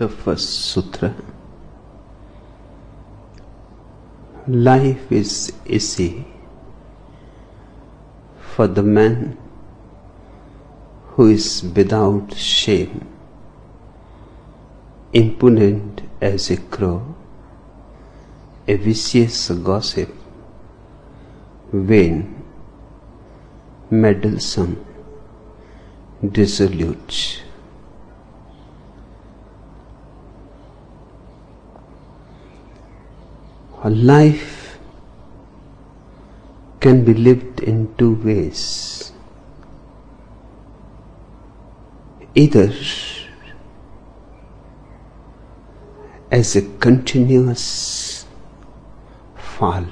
The first sutra. Life is easy for the man who is without shame, impudent as a crow, a vicious gossip, vain, meddlesome, dissolute. A life can be lived in two ways. Either as a continuous fall,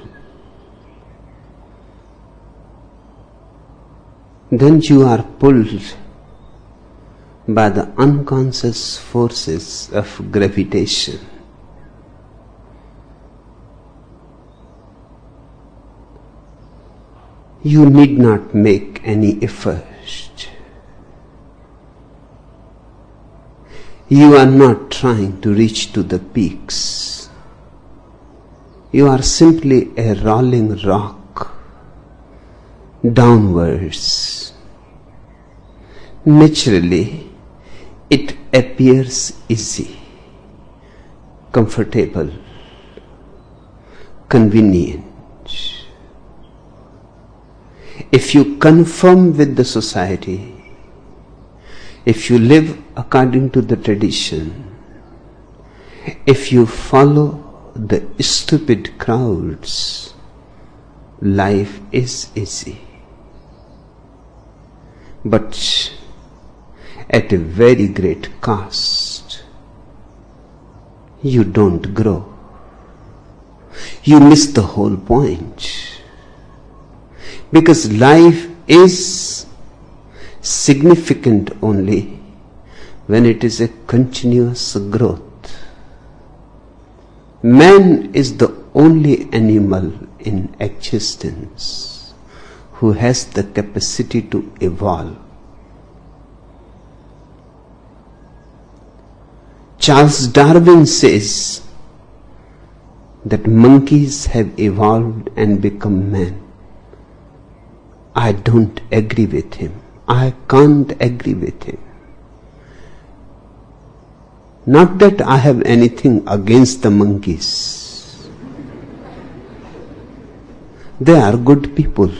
then you are pulled by the unconscious forces of gravitation. You need not make any effort. You are not trying to reach to the peaks. You are simply a rolling rock downwards. Naturally, it appears easy, comfortable, convenient. If you conform with the society, if you live according to the tradition, if you follow the stupid crowds, life is easy. But at a very great cost. You don't grow. You miss the whole point. Because life is significant only when it is a continuous growth. Man is the only animal in existence who has the capacity to evolve. Charles Darwin says that monkeys have evolved and become men. I don't agree with him. I can't agree with him. Not that I have anything against the monkeys. They are good people.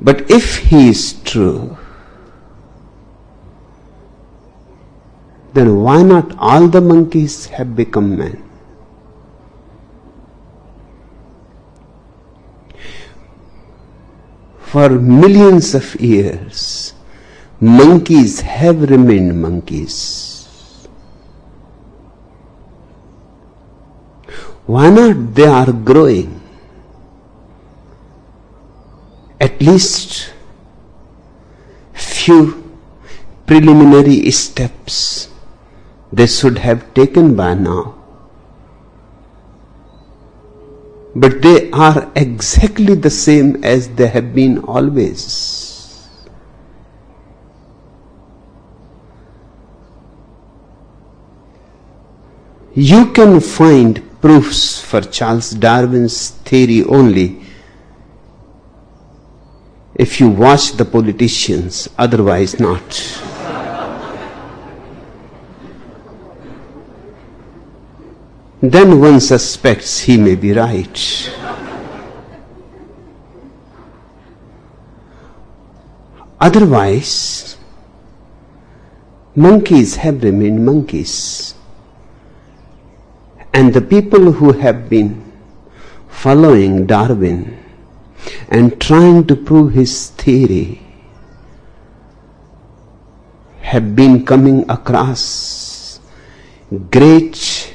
But if he is true, then why not all the monkeys have become men? For millions of years, monkeys have remained monkeys. Why not? They are growing. At least few preliminary steps they should have taken by now. But they are exactly the same as they have been always. You can find proofs for Charles Darwin's theory only if you watch the politicians, otherwise not. Then one suspects he may be right. Otherwise, monkeys have remained monkeys. And the people who have been following Darwin and trying to prove his theory have been coming across great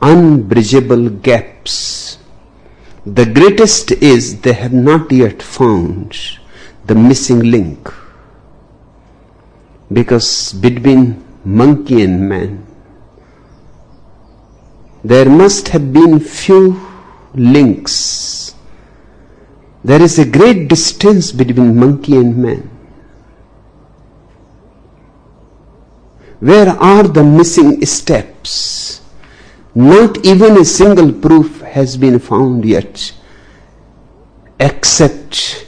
unbridgeable gaps. The greatest is they have not yet found the missing link. Because between monkey and man, there must have been few links There is a great distance between monkey and man. Where are the missing steps? Not even a single proof has been found yet, except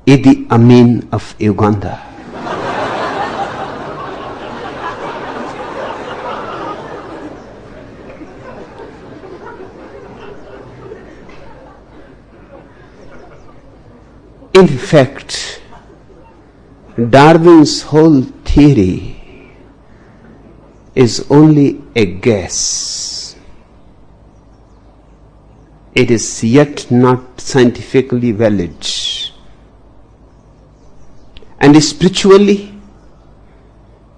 Idi Amin of Uganda. In fact, Darwin's whole theory is only a guess. It is yet not scientifically valid. And spiritually,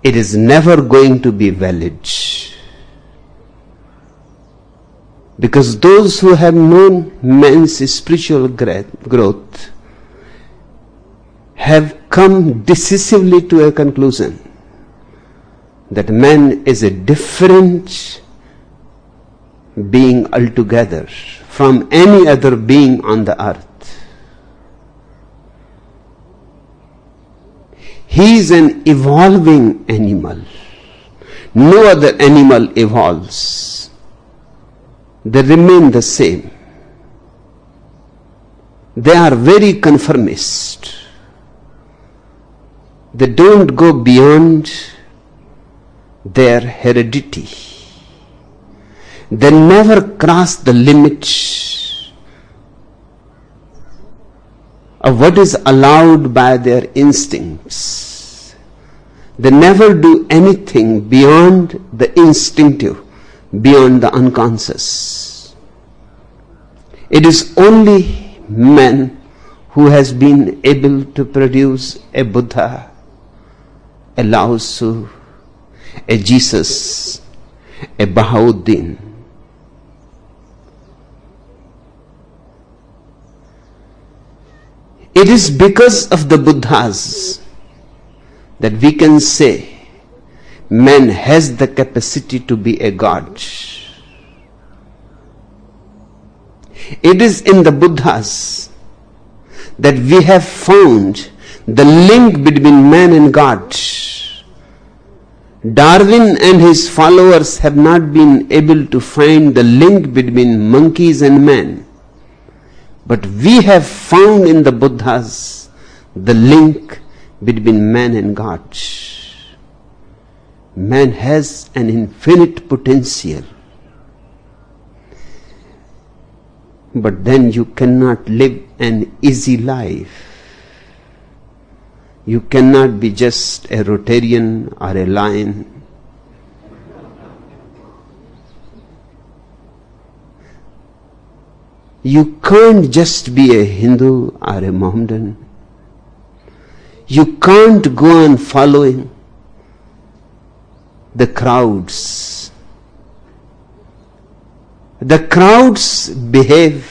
it is never going to be valid. Because those who have known man's spiritual growth have come decisively to a conclusion that man is a different being altogether from any other being on the earth. He is an evolving animal. No other animal evolves. They remain the same. They are very conformist. They don't go beyond their heredity. They never cross the limit of what is allowed by their instincts. They never do anything beyond the instinctive, beyond the unconscious. It is only man who has been able to produce a Buddha, a Lao Tzu, a Jesus, a Bahauddin. It is because of the Buddhas that we can say man has the capacity to be a god. It is in the Buddhas that we have found the link between man and God. Darwin and his followers have not been able to find the link between monkeys and man. But we have found in the Buddhas the link between man and God. Man has an infinite potential. But then you cannot live an easy life. You cannot be just a Rotarian or a lion. You can't just be a Hindu or a Mohammedan. You can't go on following the crowds. The crowds behave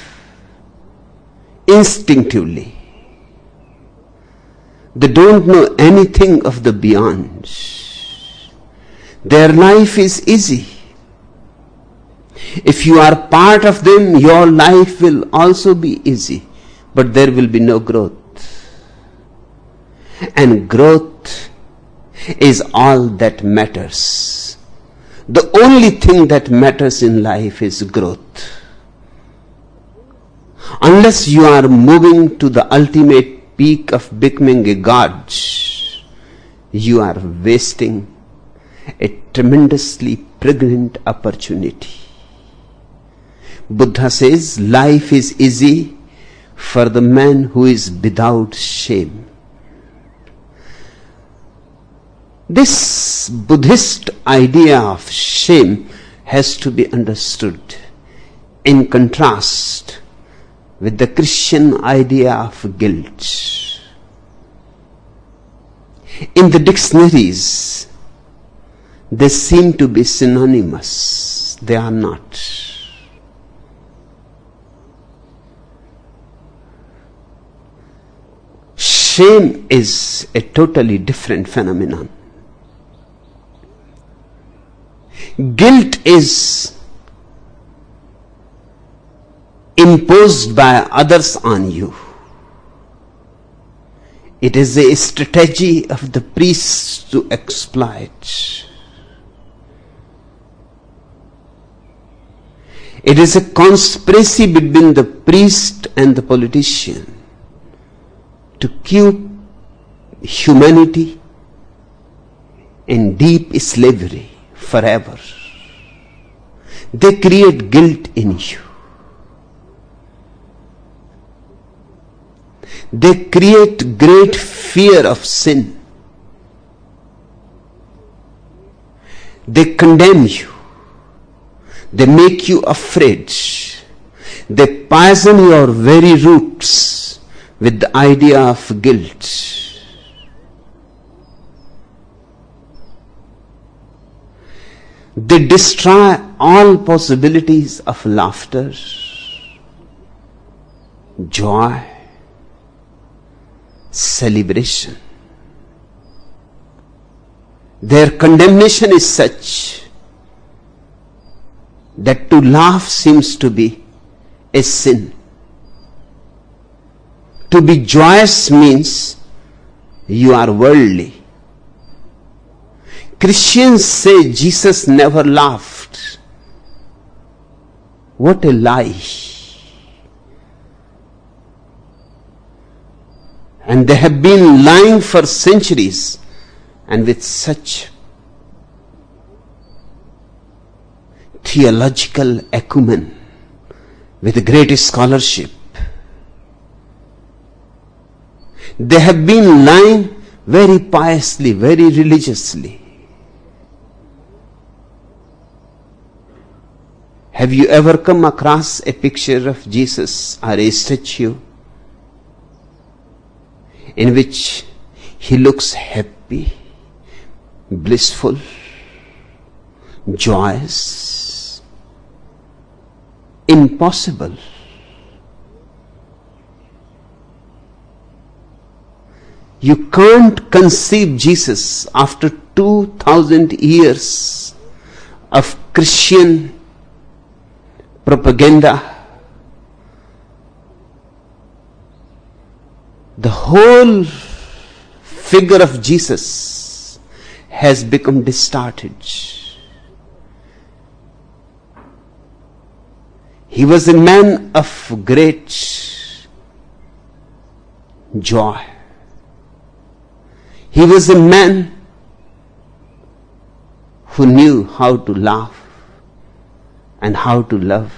instinctively. They don't know anything of the beyond. Their life is easy. If you are part of them, your life will also be easy, but there will be no growth. And growth is all that matters. The only thing that matters in life is growth. Unless you are moving to the ultimate peak of becoming a god, you are wasting a tremendously pregnant opportunity. Buddha says life is easy for the man who is without shame. This Buddhist idea of shame has to be understood in contrast with the Christian idea of guilt. In the dictionaries, they seem to be synonymous. They are not. Shame is a totally different phenomenon. Guilt is imposed by others on you. It is a strategy of the priests to exploit. It is a conspiracy between the priest and the politician to keep humanity in deep slavery forever. They create guilt in you. They create great fear of sin. They condemn you. They make you afraid. They poison your very roots with the idea of guilt. They destroy all possibilities of laughter, joy, celebration. Their condemnation is such that to laugh seems to be a sin. To be joyous means you are worldly. Christians say Jesus never laughed. What a lie. And they have been lying for centuries, and with such theological acumen, with great scholarship. They have been lying very piously, very religiously. Have you ever come across a picture of Jesus or a statue in which he looks happy, blissful, joyous? Impossible. You can't conceive Jesus after 2000 years of Christian propaganda. The whole figure of Jesus has become distorted. He was a man of great joy. He was a man who knew how to laugh and how to love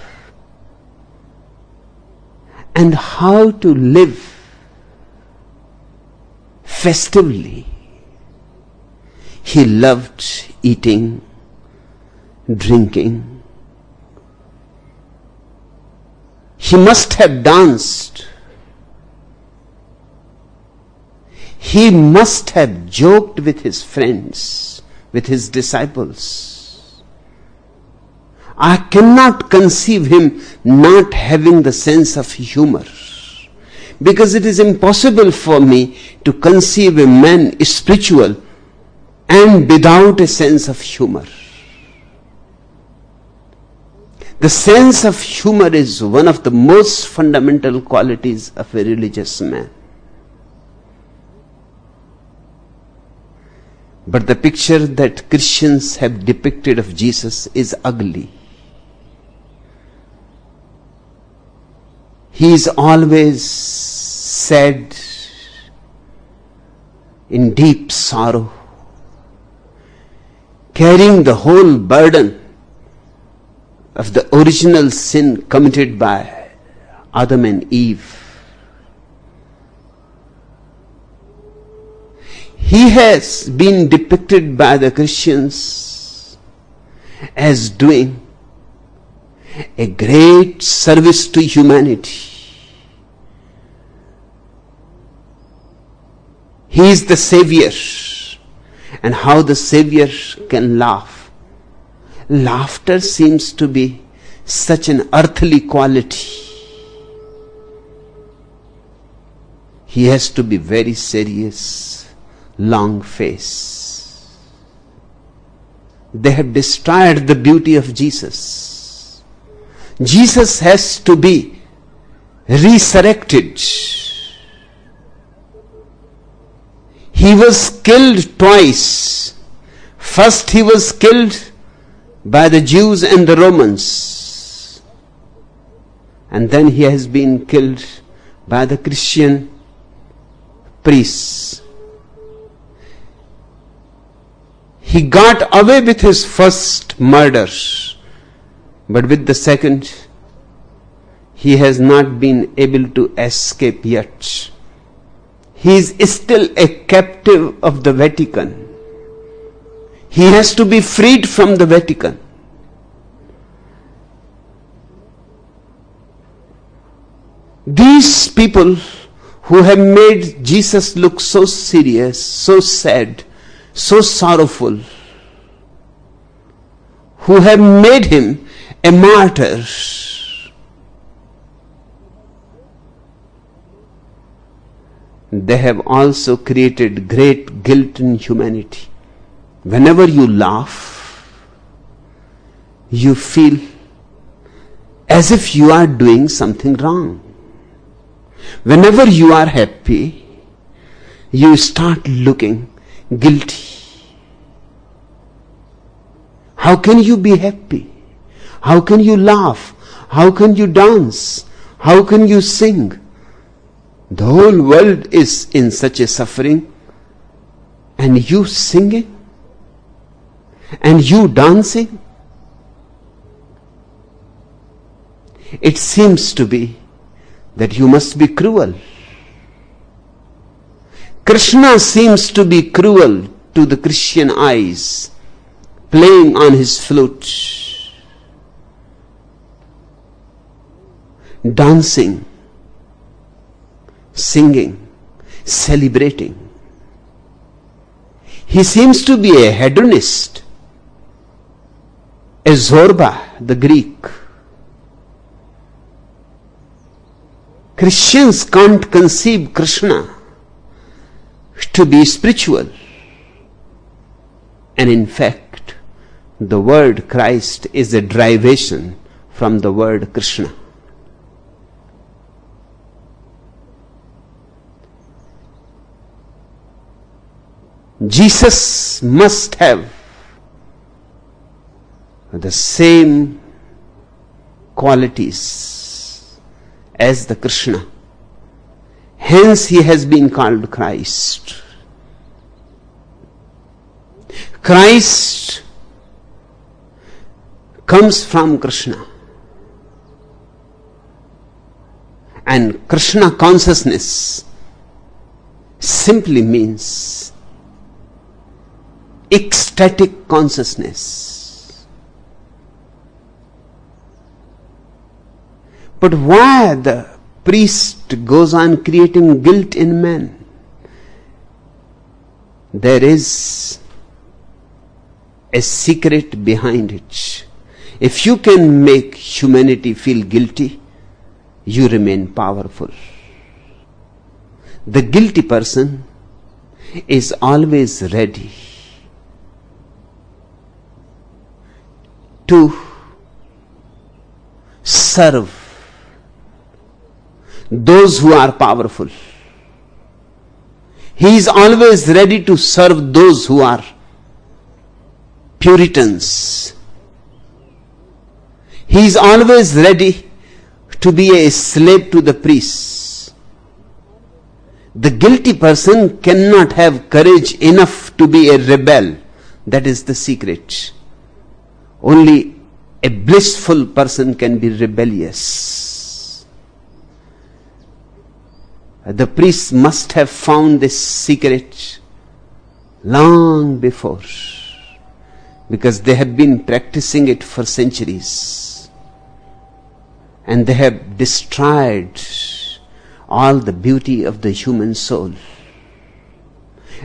and how to live festively. He loved eating, drinking. He must have danced. He must have joked with his friends, with his disciples. I cannot conceive him not having the sense of humor, because it is impossible for me to conceive a man spiritual and without a sense of humor. The sense of humor is one of the most fundamental qualities of a religious man. But the picture that Christians have depicted of Jesus is ugly. He is always sad, in deep sorrow, carrying the whole burden of the original sin committed by Adam and Eve. He has been depicted by the Christians as doing a great service to humanity. He is the Savior, and how the Savior can laugh. Laughter seems to be such an earthly quality. He has to be very serious, long face. They have destroyed the beauty of Jesus. Jesus has to be resurrected. He was killed twice. First he was killed by the Jews and the Romans. And then he has been killed by the Christian priests. He got away with his first murder, but with the second, he has not been able to escape yet. He is still a captive of the Vatican. He has to be freed from the Vatican. These people who have made Jesus look so serious, so sad, so sorrowful, who have made him a martyr, they have also created great guilt in humanity. Whenever you laugh, you feel as if you are doing something wrong. Whenever you are happy, you start looking guilty. How can you be happy? How can you laugh? How can you dance? How can you sing? The whole world is in such a suffering, and you singing? And you dancing? It seems to be that you must be cruel. Krishna seems to be cruel to the Christian eyes, playing on his flute, dancing, singing, celebrating. He seems to be a hedonist, a Zorba, the Greek. Christians can't conceive Krishna to be spiritual. And in fact, the word Christ is a derivation from the word Krishna. Jesus must have the same qualities as the Krishna. Hence he has been called Christ. Christ comes from Krishna. And Krishna consciousness simply means ecstatic consciousness. But why the priest goes on creating guilt in man? There is a secret behind it. If you can make humanity feel guilty, you remain powerful. The guilty person is always ready to serve those who are powerful. He is always ready to serve those who are Puritans. He is always ready to be a slave to the priests. The guilty person cannot have courage enough to be a rebel. That is the secret. Only a blissful person can be rebellious. The priests must have found this secret long before, because they have been practicing it for centuries, and they have destroyed all the beauty of the human soul.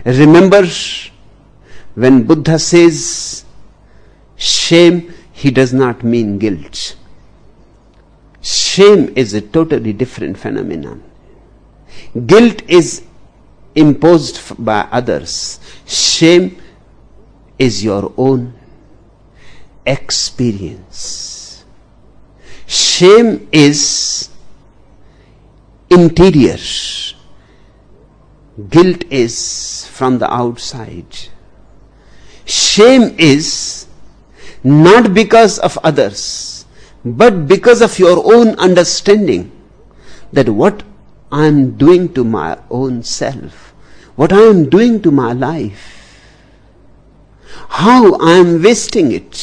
Remember, when Buddha says shame, he does not mean guilt. Shame is a totally different phenomenon. Guilt is imposed by others. Shame is your own experience. Shame is interior. Guilt is from the outside. Shame is not because of others, but because of your own understanding that what I am doing to my own self, what I am doing to my life, how I am wasting it.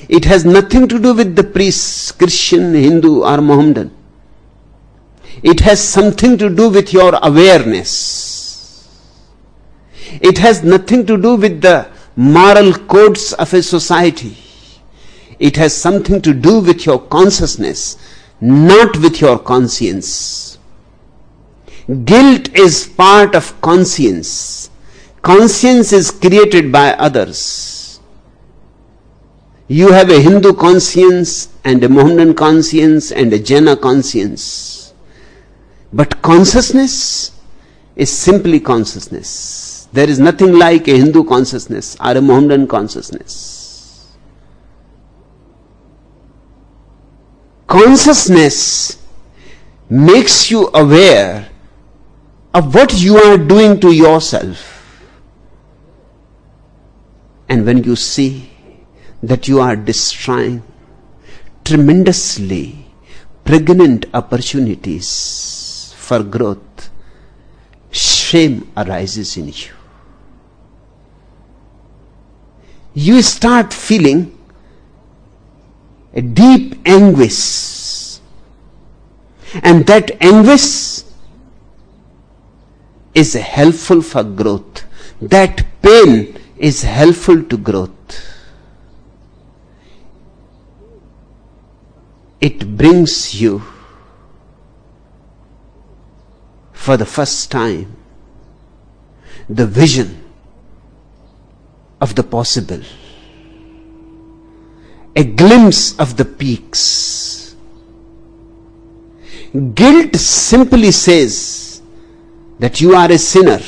It has nothing to do with the priest, Christian, Hindu or Mohammedan. It has something to do with your awareness. It has nothing to do with the moral codes of a society. It has something to do with your consciousness, not with your conscience. Guilt is part of conscience. Conscience is created by others. You have a Hindu conscience and a Mohammedan conscience and a Jaina conscience. But consciousness is simply consciousness. There is nothing like a Hindu consciousness or a Mohammedan consciousness. Consciousness makes you aware of what you are doing to yourself. And when you see that you are destroying tremendously pregnant opportunities for growth, shame arises in you. You start feeling a deep anguish, and that anguish is helpful for growth. That pain is helpful to growth. It brings you for the first time the vision of the possible, a glimpse of the peaks. Guilt simply says that you are a sinner,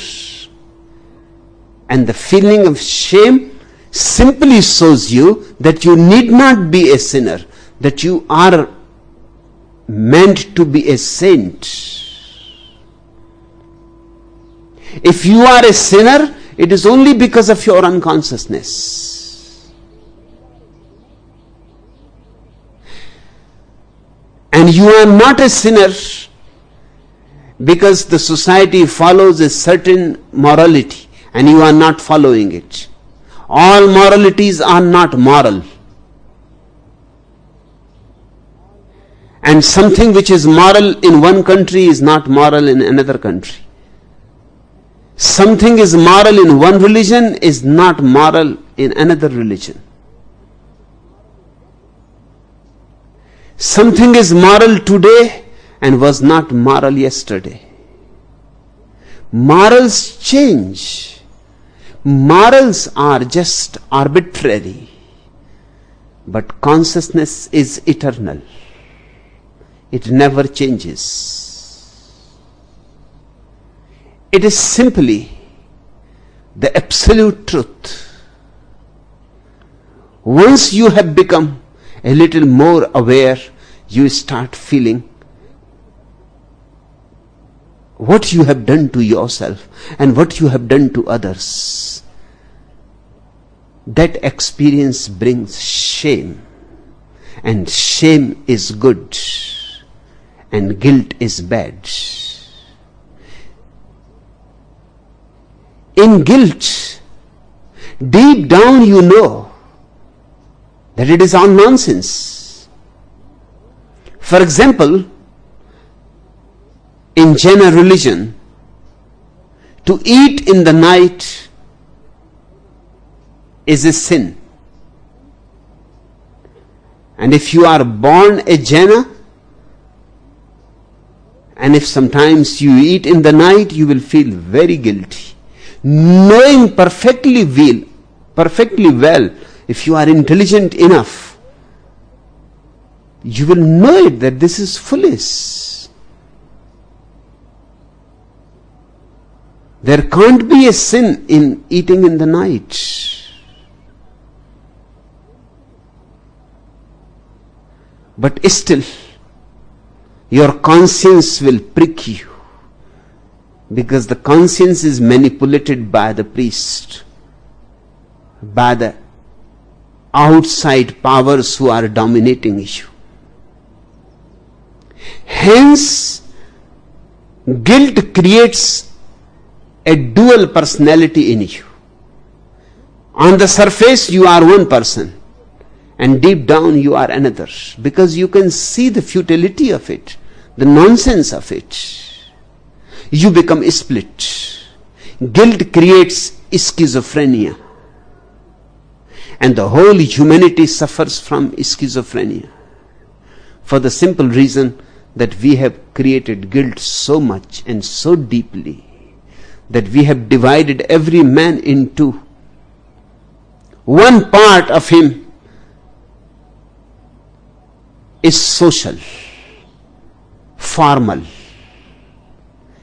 and the feeling of shame simply shows you that you need not be a sinner, that you are meant to be a saint. If you are a sinner, it is only because of your unconsciousness. And you are not a sinner because the society follows a certain morality and you are not following it. All moralities are not moral. And something which is moral in one country is not moral in another country. Something is moral in one religion is not moral in another religion. Something is moral today and was not moral yesterday. Morals change. Morals are just arbitrary. But consciousness is eternal. It never changes. It is simply the absolute truth. Once you have become a little more aware, you start feeling what you have done to yourself and what you have done to others. That experience brings shame, and shame is good and guilt is bad. In guilt, deep down you know that it is all nonsense. For example, in Jaina religion, to eat in the night is a sin. And if you are born a Jaina, and if sometimes you eat in the night, you will feel very guilty. Knowing perfectly well, if you are intelligent enough, you will know it that this is foolish. There can't be a sin in eating in the night. But still, Your conscience will prick you, because the conscience is manipulated by the priest, by the outside powers who are dominating you. Hence, guilt creates a dual personality in you. On the surface, you are one person, and deep down, you are another, because you can see the futility of it, the nonsense of it. You become split. Guilt creates schizophrenia, and the whole humanity suffers from schizophrenia, for the simple reason that we have created guilt so much and so deeply that we have divided every man into one part of him is social, formal.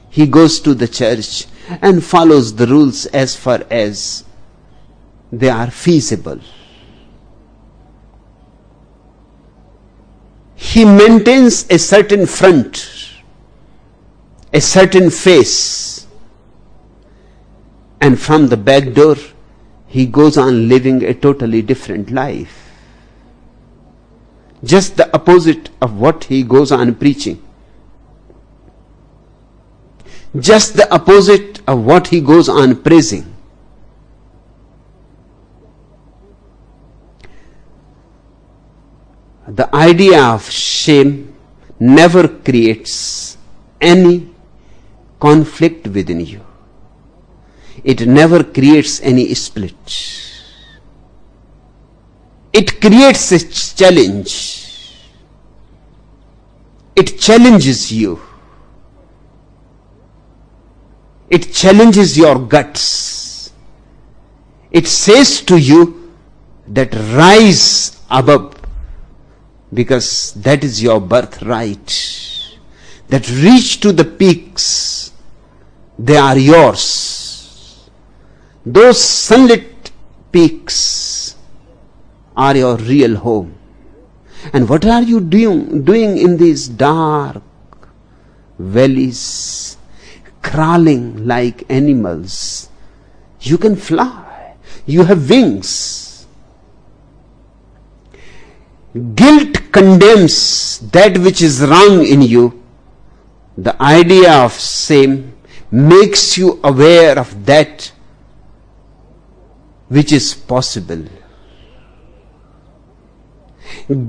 He goes to the church and follows the rules as far as they are feasible. He maintains a certain front, a certain face, and from the back door, he goes on living a totally different life. Just the opposite of what he goes on preaching. Just the opposite of what he goes on praising. The idea of shame never creates any conflict within you. It never creates any split. It creates a challenge. It challenges you. It challenges your guts. It says to you that rise above, because that is your birthright. That reach to the peaks, they are yours. Those sunlit peaks are your real home. And what are you doing in these dark valleys, crawling like animals? You can fly. You have wings. Guilt condemns that which is wrong in you. The idea of shame makes you aware of that which is possible.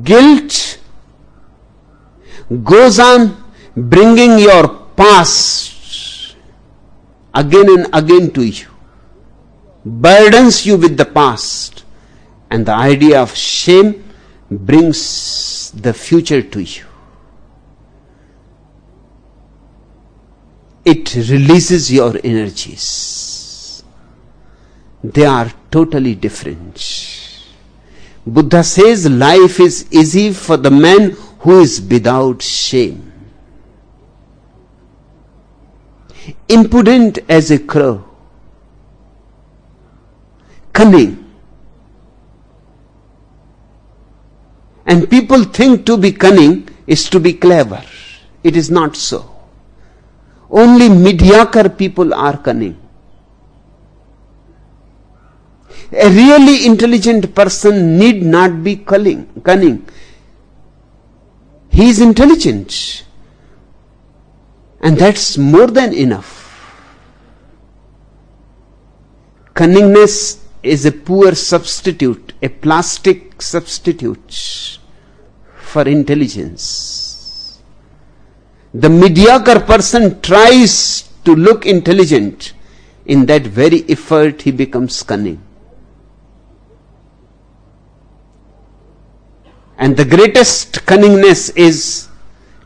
Guilt goes on bringing your past again and again to you, burdens you with the past, and the idea of shame brings the future to you. It releases your energies. They are totally different. Buddha says life is easy for the man who is without shame. Impudent as a crow. Cunning. And people think to be cunning is to be clever. It is not so. Only mediocre people are cunning. A really intelligent person need not be cunning. He is intelligent. And that's more than enough. Cunningness is a poor substitute, a plastic substitute for intelligence. The mediocre person tries to look intelligent. In that very effort, he becomes cunning. And the greatest cunningness is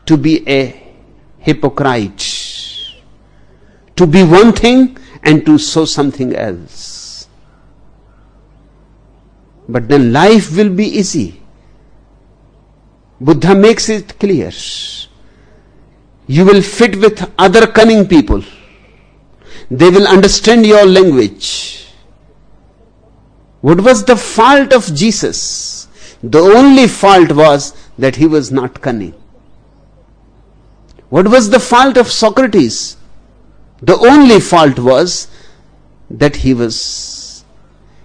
to be a hypocrite. To be one thing and to show something else. But then life will be easy. Buddha makes it clear. You will fit with other cunning people. They will understand your language. What was the fault of Jesus? The only fault was that he was not cunning. What was the fault of Socrates? The only fault was that he was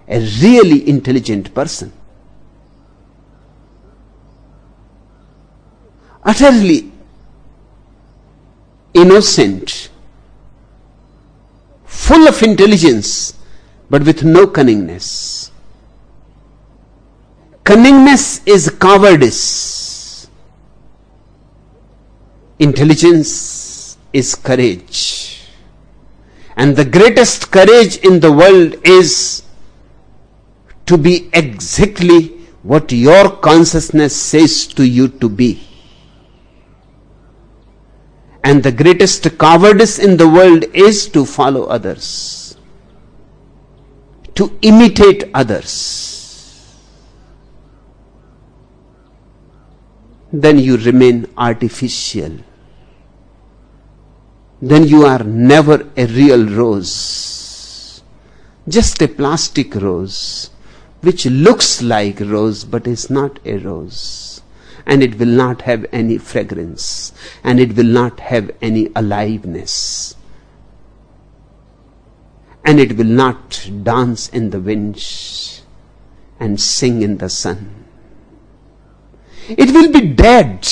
a really intelligent person. Utterly innocent, full of intelligence, but with no cunningness. Cunningness is cowardice. Intelligence is courage. And the greatest courage in the world is to be exactly what your consciousness says to you to be. And the greatest cowardice in the world is to follow others, to imitate others. Then you remain artificial. Then you are never a real rose, just a plastic rose, which looks like rose but is not a rose. And it will not have any fragrance, and it will not have any aliveness, and it will not dance in the wind and sing in the sun. It will be dead.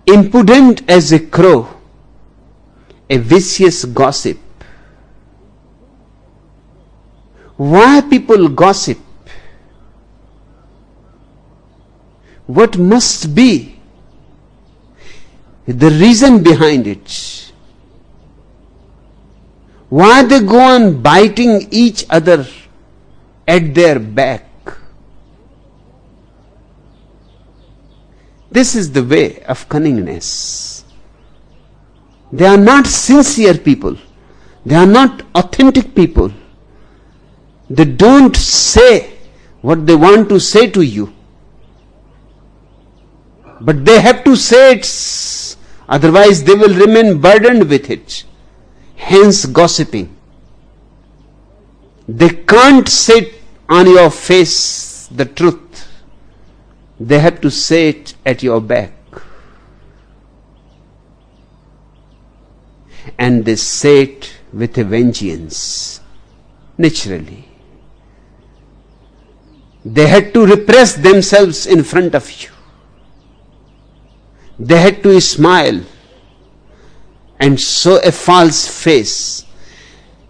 Impudent as a crow, a vicious gossip. Why people gossip? What must be the reason behind it? Why they go on biting each other at their back? This is the way of cunningness. They are not sincere people. They are not authentic people. They don't say what they want to say to you, but they have to say it, otherwise they will remain burdened with it. Hence gossiping. They can't say on your face the truth. They have to say it at your back. And they say it with a vengeance, naturally. They had to repress themselves in front of you. They had to smile and show a false face.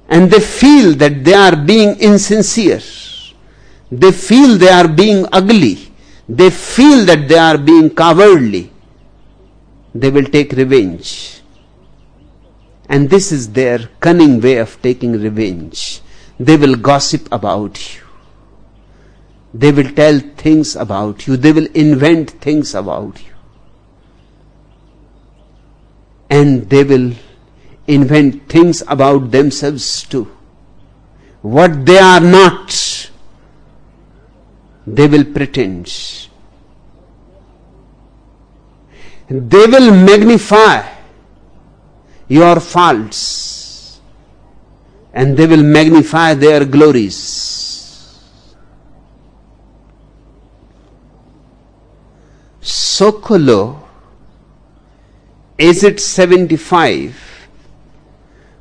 And they feel that they are being insincere. They feel they are being ugly. They feel that they are being cowardly. They will take revenge. And this is their cunning way of taking revenge. They will gossip about you. They will tell things about you. They will invent things about you. And they will invent things about themselves too. What they are not, they will pretend. They will magnify your faults, and they will magnify their glories. Sokolo, aged 75,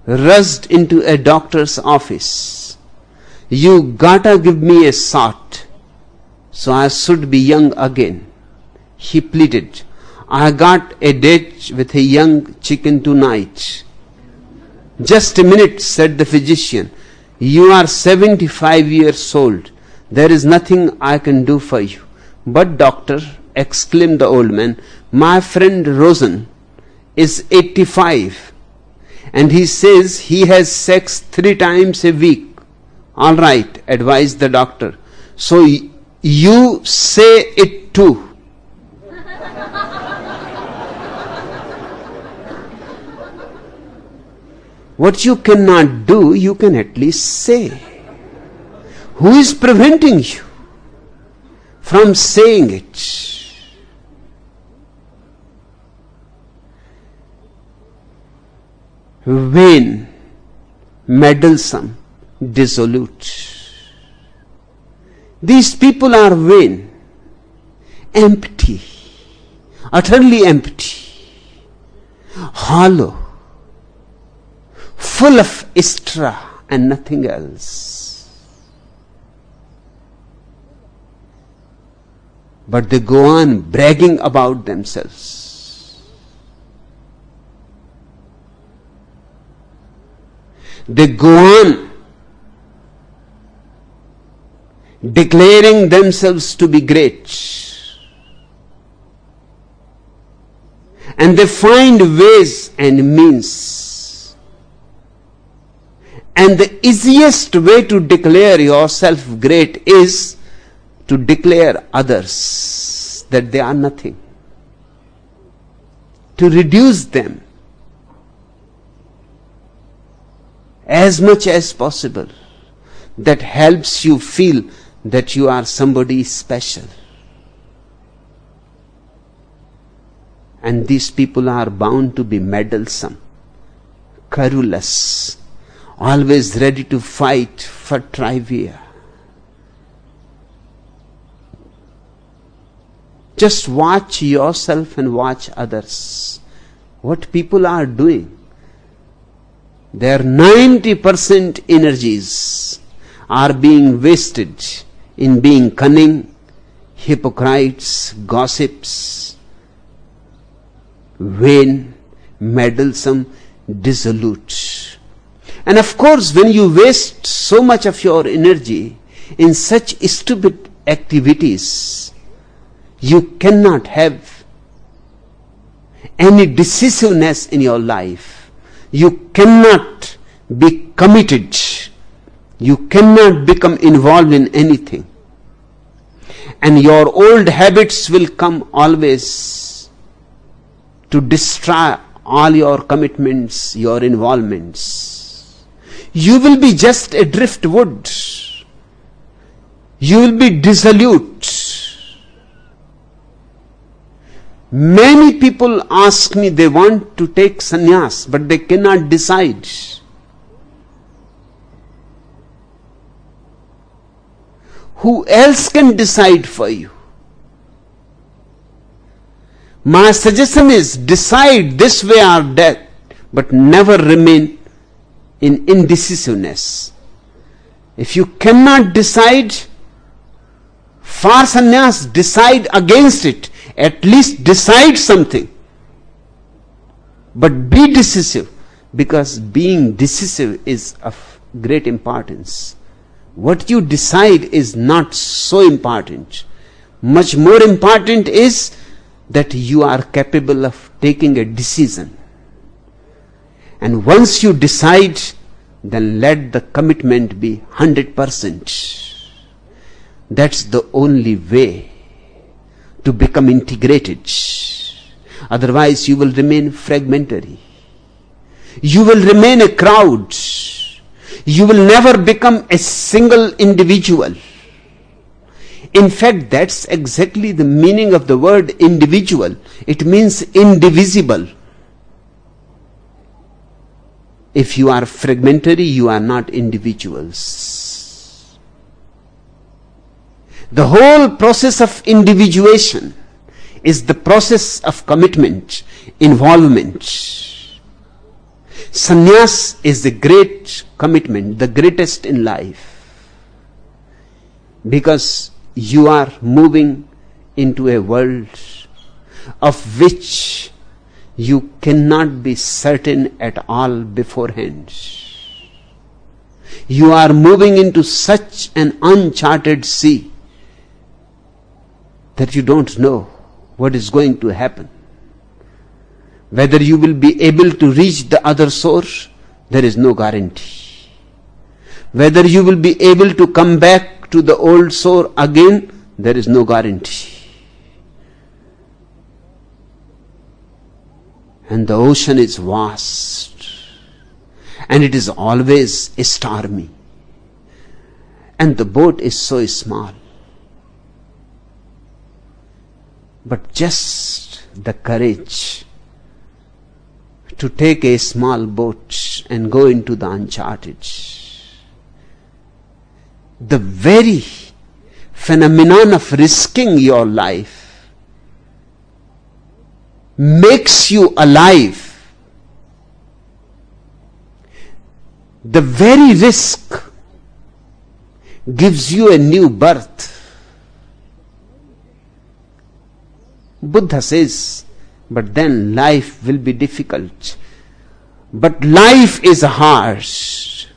rushed into a doctor's office. You gotta give me a shot, so I should be young again. He pleaded. I got a date with a young chicken tonight. Just a minute, said the physician. You are 75 years old. There is nothing I can do for you. But doctor, exclaimed the old man, my friend Rosen is 85 and he says he has sex 3 times a week. All right, advised the doctor. So you say it too. What you cannot do, you can at least say. Who is preventing you from saying it? Vain, meddlesome, dissolute. These people are vain. empty, utterly empty, hollow, full of straw and nothing else. But they go on bragging about themselves. They go on declaring themselves to be great. And they find ways and means. And the easiest way to declare yourself great is to declare others that they are nothing. To reduce them as much as possible. That helps you feel that you are somebody special. And these people are bound to be meddlesome, querulous, always ready to fight for trivia. Just watch yourself and watch others. What people are doing. Their 90% energies are being wasted in being cunning, hypocrites, gossips, vain, meddlesome, dissolute. And of course, when you waste so much of your energy in such stupid activities, you cannot have any decisiveness in your life. You cannot be committed. You cannot become involved in anything. And your old habits will come always to destroy all your commitments, your involvements. You will be just a driftwood. You will be dissolute. Many people ask me they want to take sannyas, but they cannot decide. Who else can decide for you? My suggestion is decide this way or that, but never remain in indecisiveness. If you cannot decide for sannyas, decide against it. At least decide something. But be decisive, because being decisive is of great importance. What you decide is not so important. Much more important is that you are capable of taking a decision. And once you decide, then let the commitment be 100%. That's the only way to become integrated. Otherwise you will remain fragmentary. You will remain a crowd. You will never become a single individual. In fact, that's exactly the meaning of the word individual. It means indivisible. If you are fragmentary, you are not individuals. The whole process of individuation is the process of commitment, involvement. Sannyas is the great commitment, the greatest in life. Because you are moving into a world of which you cannot be certain at all beforehand. You are moving into such an uncharted sea that you don't know what is going to happen. Whether you will be able to reach the other shore, there is no guarantee. Whether you will be able to come back to the old shore again, there is no guarantee. And the ocean is vast, and it is always stormy, and the boat is so small. But just the courage to take a small boat and go into the uncharted. The very phenomenon of risking your life makes you alive. The very risk gives you a new birth. Buddha says, but then life will be difficult. But life is harsh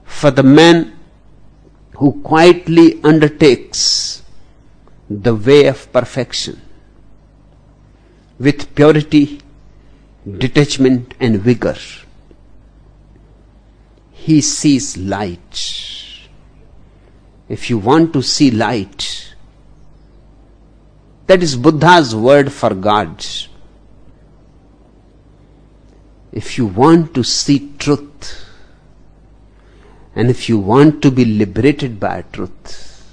for the man who quietly undertakes the way of perfection with purity, detachment, and vigor. He sees light. If you want to see light, that is Buddha's word for God. If you want to see truth, and if you want to be liberated by truth,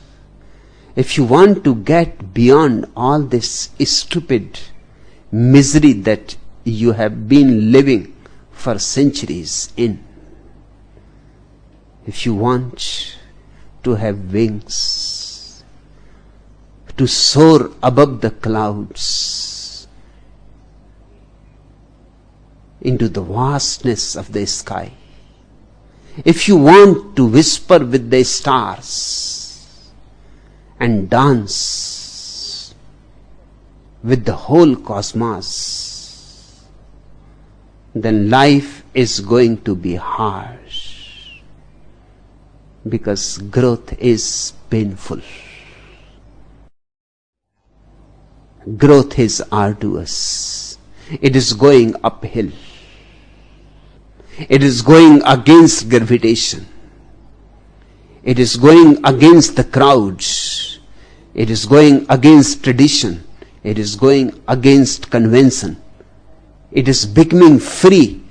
if you want to get beyond all this stupid misery that you have been living for centuries in, if you want to have wings, to soar above the clouds into the vastness of the sky, if you want to whisper with the stars and dance with the whole cosmos, then life is going to be harsh, because growth is painful. Growth is arduous. It is going uphill. It is going against gravitation. It is going against the crowds. It is going against tradition. It is going against convention. It is becoming free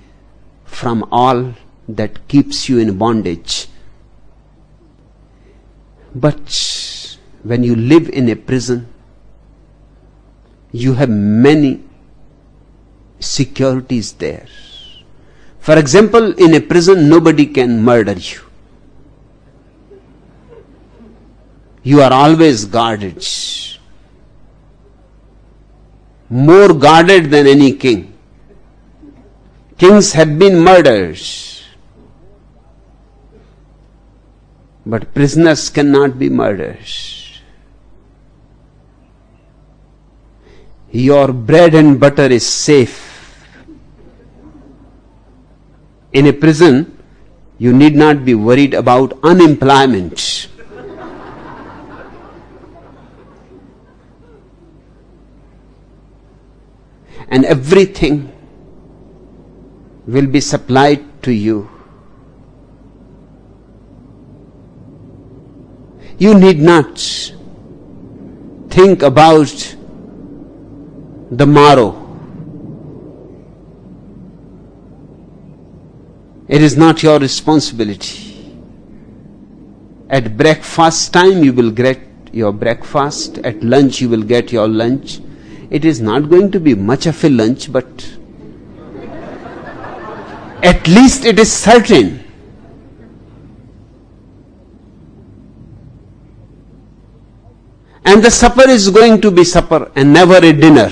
from all that keeps you in bondage. But when you live in a prison, you have many securities there. For example, in a prison, nobody can murder you. You are always guarded. More guarded than any king. Kings have been murdered. But prisoners cannot be murdered. Your bread and butter is safe. In a prison, you need not be worried about unemployment. And everything will be supplied to you. You need not think about the morrow. It is not your responsibility. At breakfast time you will get your breakfast. At lunch you will get your lunch. It is not going to be much of a lunch, but at least it is certain. And the supper is going to be supper and never a dinner.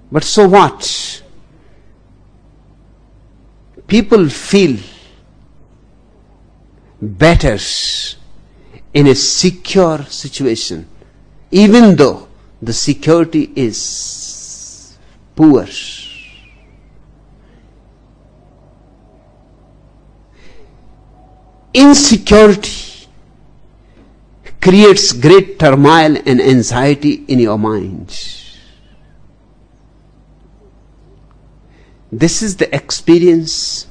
But so what? People feel better in a secure situation, even though the security is poor. Insecurity creates great turmoil and anxiety in your mind. This is the experience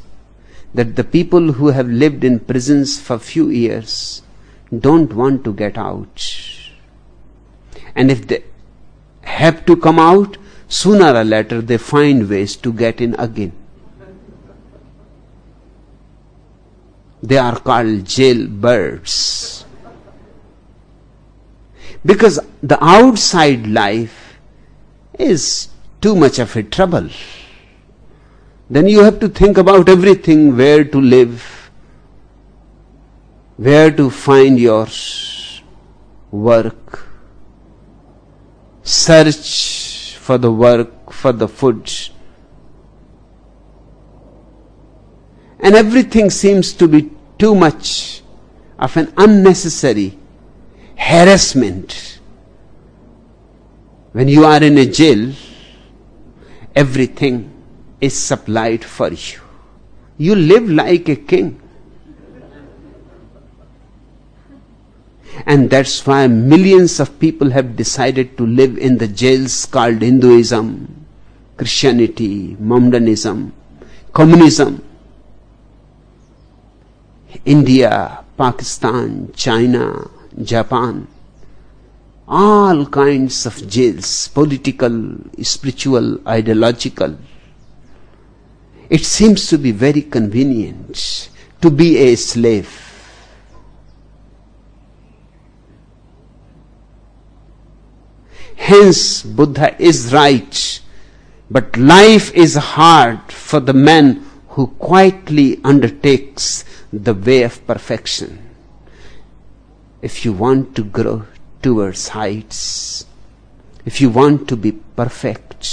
that the people who have lived in prisons for few years don't want to get out. And if they have to come out, sooner or later they find ways to get in again. They are called jailbirds. Because the outside life is too much of a trouble. Then you have to think about everything, where to live, where to find your work, search for the work, for the food. And everything seems to be too much of an unnecessary harassment. When you are in a jail, everything is supplied for you. You live like a king. And that's why millions of people have decided to live in the jails called Hinduism, Christianity, Mohammedanism, communism. India, Pakistan, China, Japan, all kinds of jails, political, spiritual, ideological. It seems to be very convenient to be a slave. Hence, Buddha is right, but life is hard for the man who quietly undertakes the way of perfection. If you want to grow towards heights, if you want to be perfect,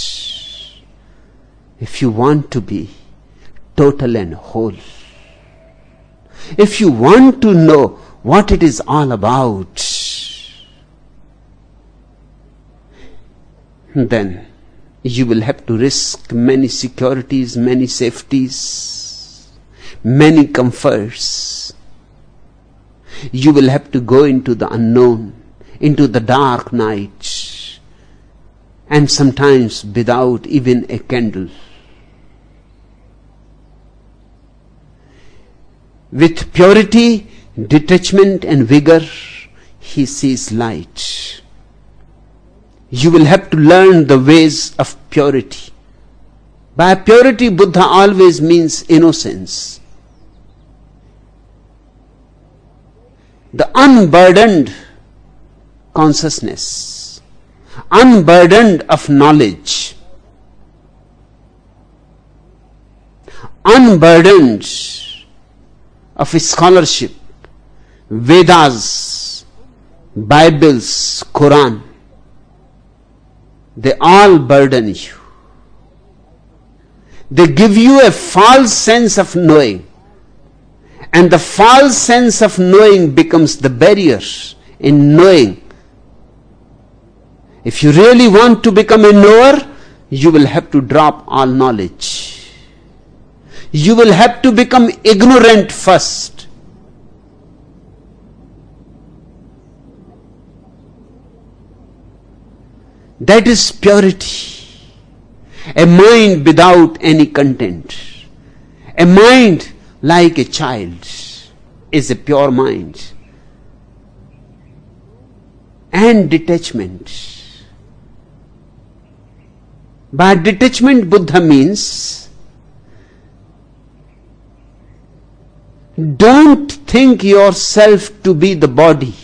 if you want to be total and whole, if you want to know what it is all about, then you will have to risk many securities, many safeties, many comforts. You will have to go into the unknown, into the dark night, and sometimes without even a candle. With purity, detachment and vigor, he sees light. You will have to learn the ways of purity. By purity, Buddha always means innocence. The unburdened consciousness, unburdened of knowledge, unburdened of scholarship, Vedas, Bibles, Quran. They all burden you. They give you a false sense of knowing. And the false sense of knowing becomes the barrier in knowing. If you really want to become a knower, you will have to drop all knowledge. You will have to become ignorant first. That is purity. A mind without any content. A mind like a child is a pure mind. And detachment. By detachment, Buddha means don't think yourself to be the body.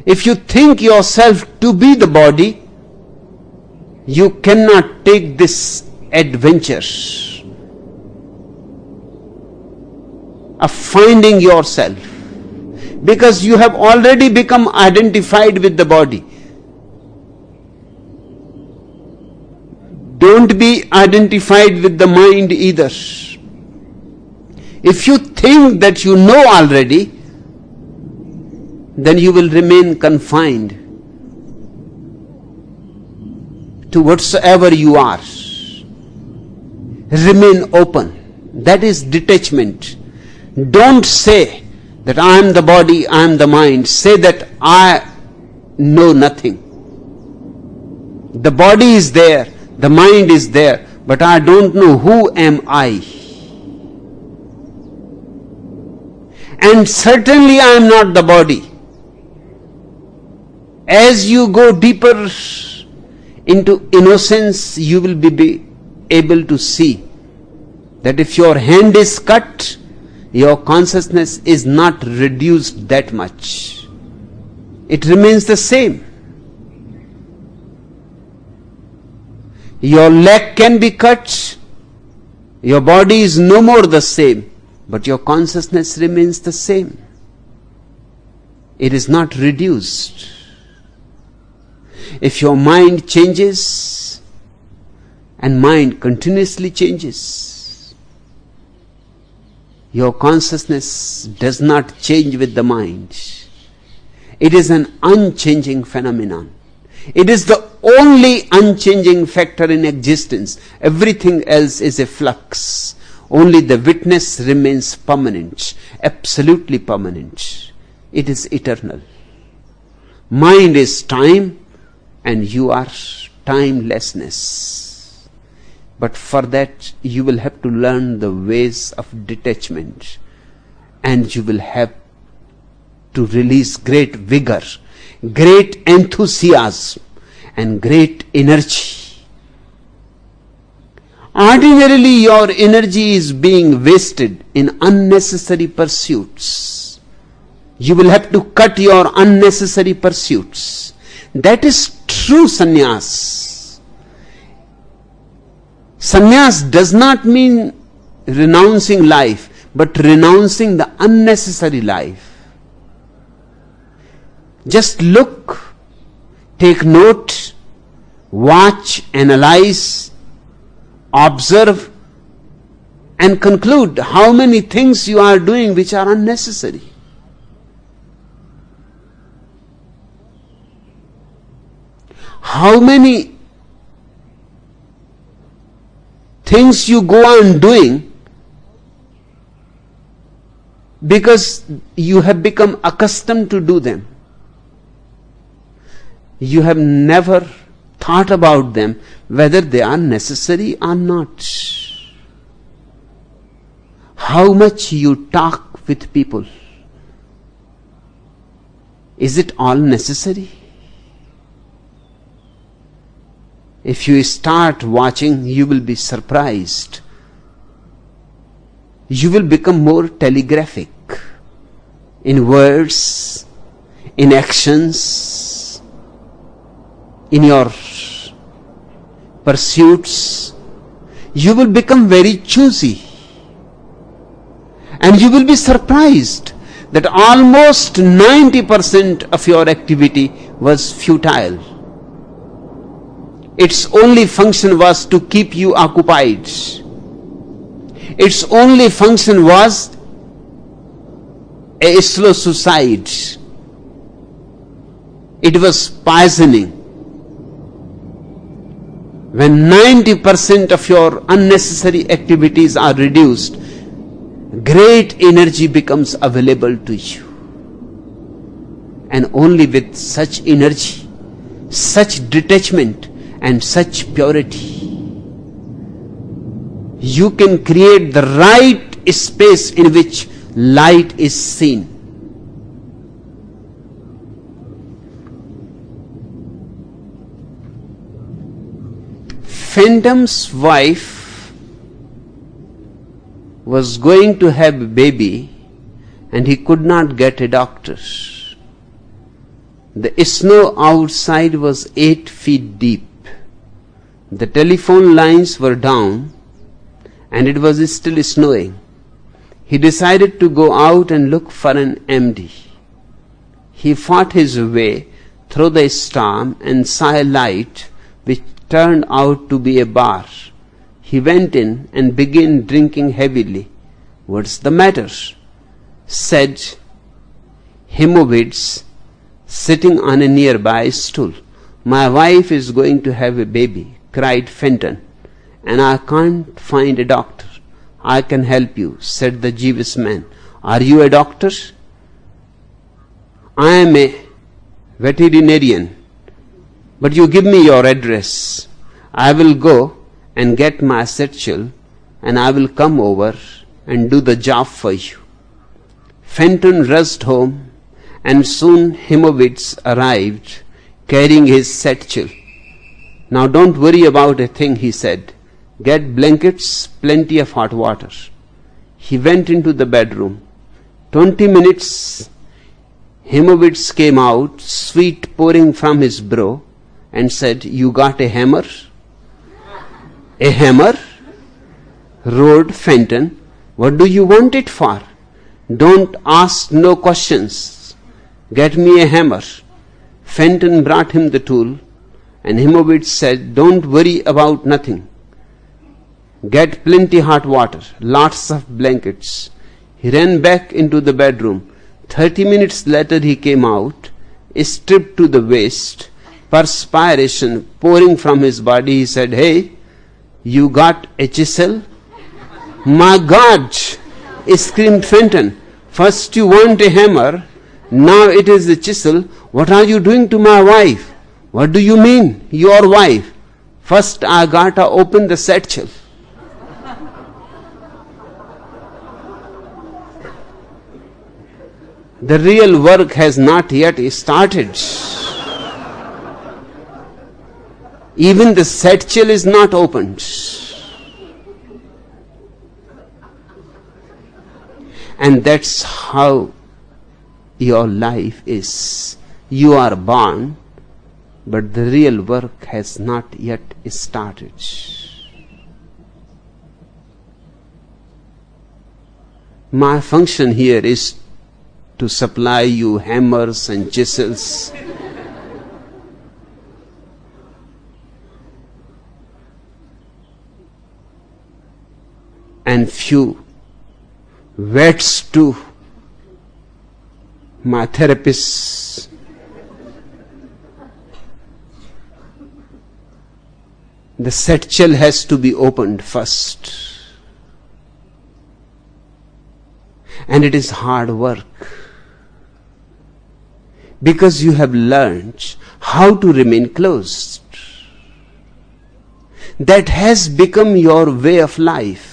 If you think yourself to be the body, you cannot take this adventure of finding yourself, because you have already become identified with the body. Don't be identified with the mind either. If you think that you know already, then you will remain confined to whatsoever you are. Remain open. That is detachment. Don't say that I am the body, I am the mind. Say that I know nothing. The body is there, the mind is there, but I don't know who am I. And certainly I am not the body. As you go deeper into innocence, you will be able to see that if your hand is cut, your consciousness is not reduced that much. It remains the same. Your leg can be cut, your body is no more the same, but your consciousness remains the same. It is not reduced. If your mind changes, and mind continuously changes, your consciousness does not change with the mind. It is an unchanging phenomenon. It is the only unchanging factor in existence. Everything else is a flux. Only the witness remains permanent, absolutely permanent. It is eternal. Mind is time, and you are timelessness. But for that, you will have to learn the ways of detachment, and you will have to release great vigor, great enthusiasm, and great energy. Ordinarily, your energy is being wasted in unnecessary pursuits. You will have to cut your unnecessary pursuits. That is true sannyas. Sannyas does not mean renouncing life, but renouncing the unnecessary life. Just look, take note, watch, analyze, observe, and conclude how many things you are doing which are unnecessary. How many things you go on doing because you have become accustomed to do them. You have never thought about them, whether they are necessary or not. How much you talk with people. Is it all necessary? If you start watching, you will be surprised. You will become more telegraphic in words, in actions, in your pursuits. You will become very choosy. And you will be surprised that almost 90% of your activity was futile. Its only function was to keep you occupied. Its only function was a slow suicide. It was poisoning. When 90% of your unnecessary activities are reduced, great energy becomes available to you. And only with such energy, such detachment, and such purity, you can create the right space in which light is seen. Phantom's wife was going to have a baby and he could not get a doctor. The snow outside was 8 feet deep. The telephone lines were down and it was still snowing. He decided to go out and look for an MD. He fought his way through the storm and saw a light which turned out to be a bar. He went in and began drinking heavily. "What's the matter?" said Hemovitz, sitting on a nearby stool. "My wife is going to have a baby," cried Fenton, "and I can't find a doctor." "I can help you," said the Jewish man. "Are you a doctor?" "I am a veterinarian, but you give me your address. I will go and get my satchel and I will come over and do the job for you." Fenton rushed home and soon Hemovitz arrived carrying his satchel. "Now don't worry about a thing," he said. "Get blankets, plenty of hot water." He went into the bedroom. 20 minutes, Hemovitz came out, sweat pouring from his brow, and said, "You got a hammer?" "A hammer?" roared Fenton. "What do you want it for?" "Don't ask no questions. Get me a hammer." Fenton brought him the tool And Himovitz said, don't worry about nothing. Get plenty hot water, lots of blankets. He ran back into the bedroom. 30 minutes later he came out, stripped to the waist, perspiration pouring from his body. He said, hey, you got a chisel? My God, screamed Fenton. First you want a hammer, now it is a chisel. What are you doing to my wife? What do you mean, your wife? First I gotta open the satchel. The real work has not yet started. Even the satchel is not opened. And that's how your life is. You are born, but the real work has not yet started. My function here is to supply you hammers and chisels. And few wets to my therapists. The satchel has to be opened first. And it is hard work. Because you have learned how to remain closed. That has become your way of life.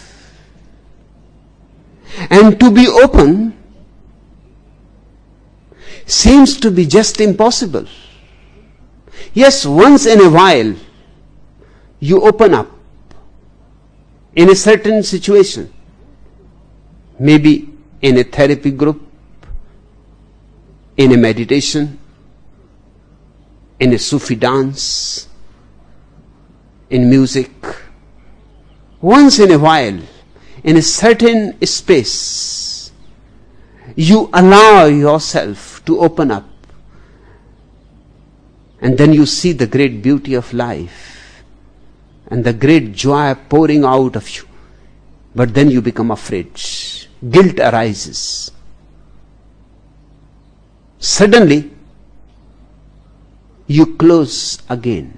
And to be open seems to be just impossible. Yes, once in a while you open up in a certain situation, maybe in a therapy group, in a meditation, in a Sufi dance, in music. Once in a while, in a certain space, you allow yourself to open up, and then you see the great beauty of life and the great joy pouring out of you. But then you become afraid. Guilt arises. Suddenly, you close again.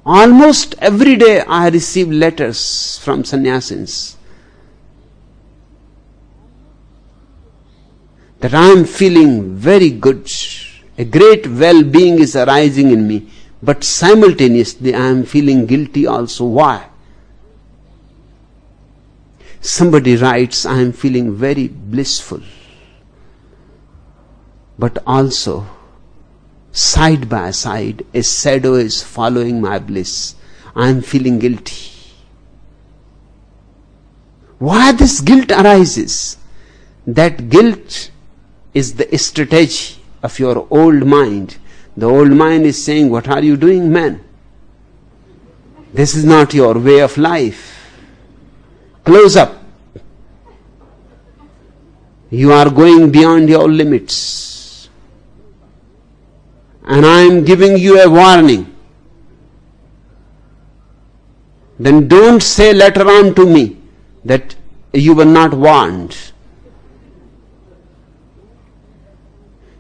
Almost every day I receive letters from sannyasins that I am feeling very good. A great well-being is arising in me, but simultaneously I am feeling guilty also. Why? Somebody writes, I am feeling very blissful, but also side by side a shadow is following my bliss. I am feeling guilty. Why this guilt arises? That guilt is the strategy of your old mind. The old mind is saying, what are you doing, man? This is not your way of life. Close up. You are going beyond your limits. And I am giving you a warning. Then don't say later on to me that you were not warned.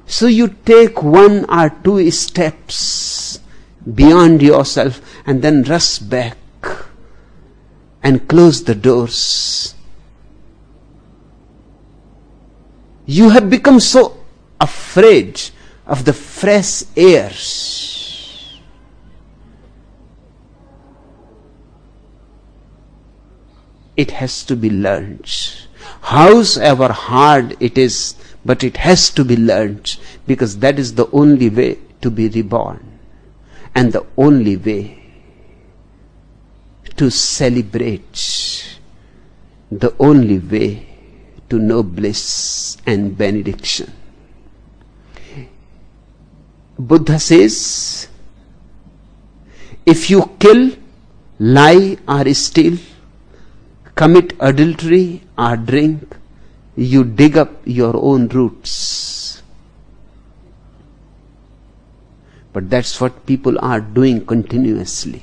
So you take one or two steps beyond yourself and then rush back and close the doors. You have become so afraid of the fresh air. It has to be learned. However hard it is, but it has to be learned, because that is the only way to be reborn, and the only way to celebrate, the only way to know bliss and benediction. Buddha says, if you kill, lie or steal, commit adultery or drink, you dig up your own roots. But that's what people are doing continuously.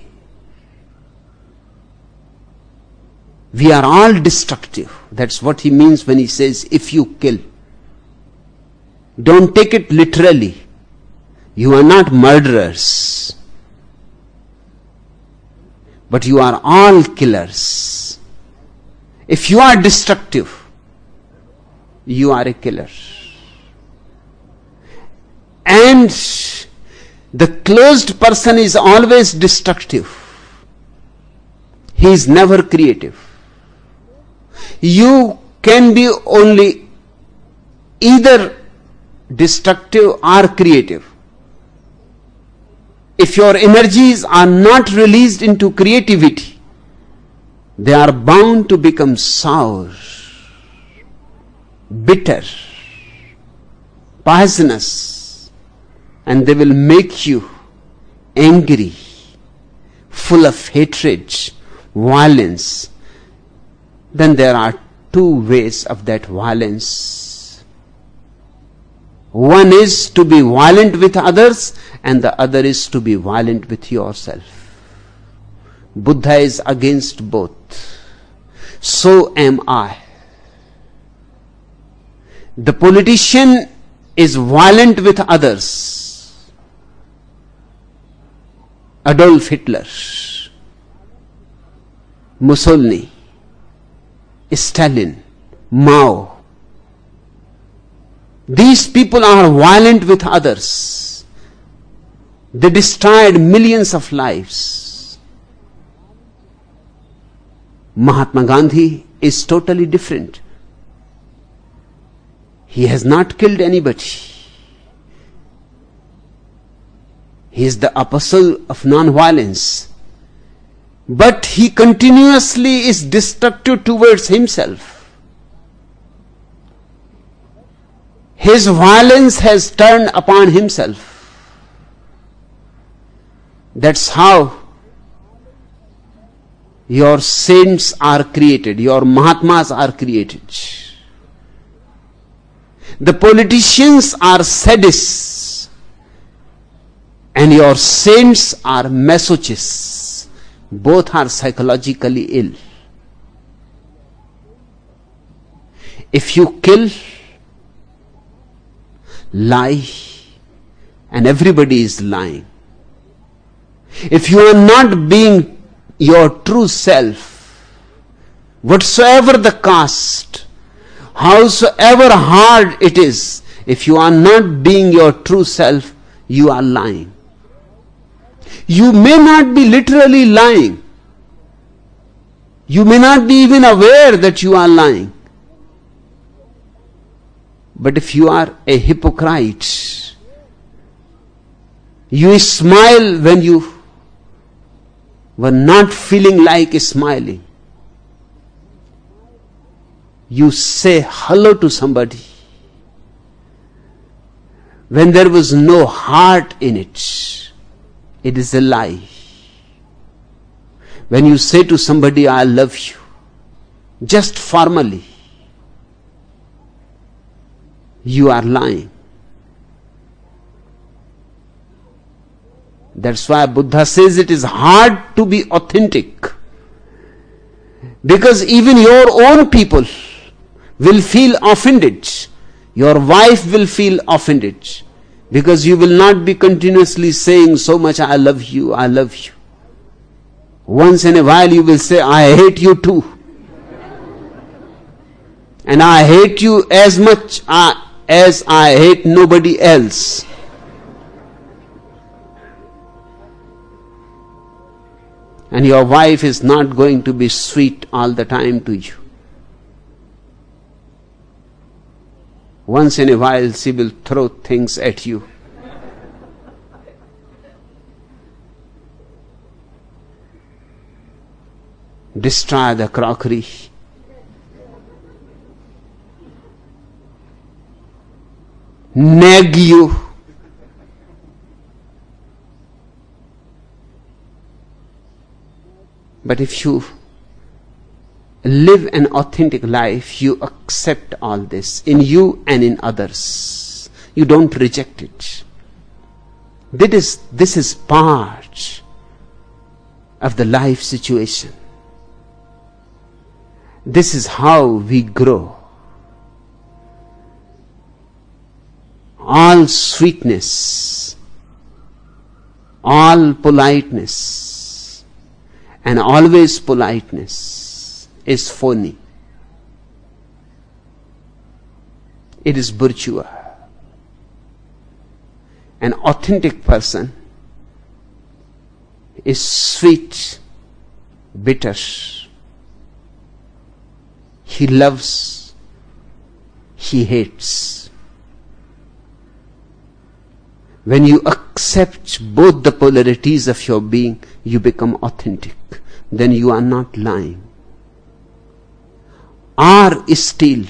We are all destructive. That's what he means when he says, if you kill. Don't take it literally. You are not murderers. But you are all killers. If you are destructive, you are a killer. And the closed person is always destructive. He is never creative. You can be only either destructive or creative. If your energies are not released into creativity, they are bound to become sour, bitter, poisonous, and they will make you angry, full of hatred, violence. Then there are two ways of that violence. One is to be violent with others, and the other is to be violent with yourself. Buddha is against both. So am I. The politician is violent with others. Adolf Hitler, Mussolini, Stalin, Mao. These people are violent with others. They destroyed millions of lives. Mahatma Gandhi is totally different. He has not killed anybody. He is the apostle of non-violence. But he continuously is destructive towards himself. His violence has turned upon himself. That's how your saints are created, your Mahatmas are created. The politicians are sadists, and your saints are masochists. Both are psychologically ill. If you kill, lie, and everybody is lying. If you are not being your true self, whatsoever the cost, howsoever hard it is, if you are not being your true self, you are lying. You may not be literally lying. You may not be even aware that you are lying. But if you are a hypocrite, you smile when you were not feeling like smiling. You say hello to somebody when there was no heart in it. It is a lie. When you say to somebody, I love you, just formally, you are lying. That's why Buddha says it is hard to be authentic. Because even your own people will feel offended. Your wife will feel offended. Because you will not be continuously saying so much, I love you, I love you. Once in a while you will say, I hate you too. And I hate you as much as I hate nobody else. And your wife is not going to be sweet all the time to you. Once in a while she will throw things at you. Destroy the crockery. Nag you. But if you live an authentic life, you accept all this in you and in others. You don't reject it. This is part of the life situation. This is how we grow. All sweetness, all politeness, and always politeness is phony. It is bourgeois. An authentic person is sweet, bitter. He loves, he hates. When you accept both the polarities of your being, you become authentic. Then you are not lying. Are still.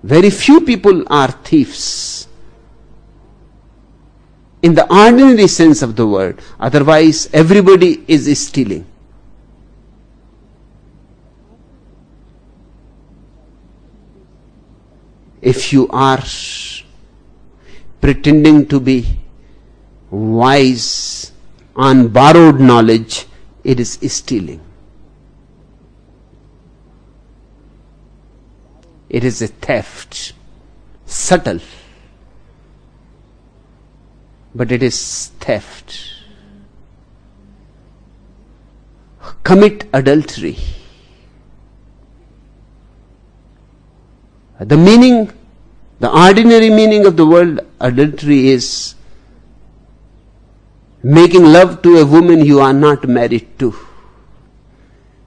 Very few people are thieves in the ordinary sense of the word. Otherwise, everybody is stealing. If you are pretending to be wise on borrowed knowledge, it is stealing. It is a theft, subtle, but it is theft. Commit adultery. The ordinary meaning of the word adultery is making love to a woman you are not married to.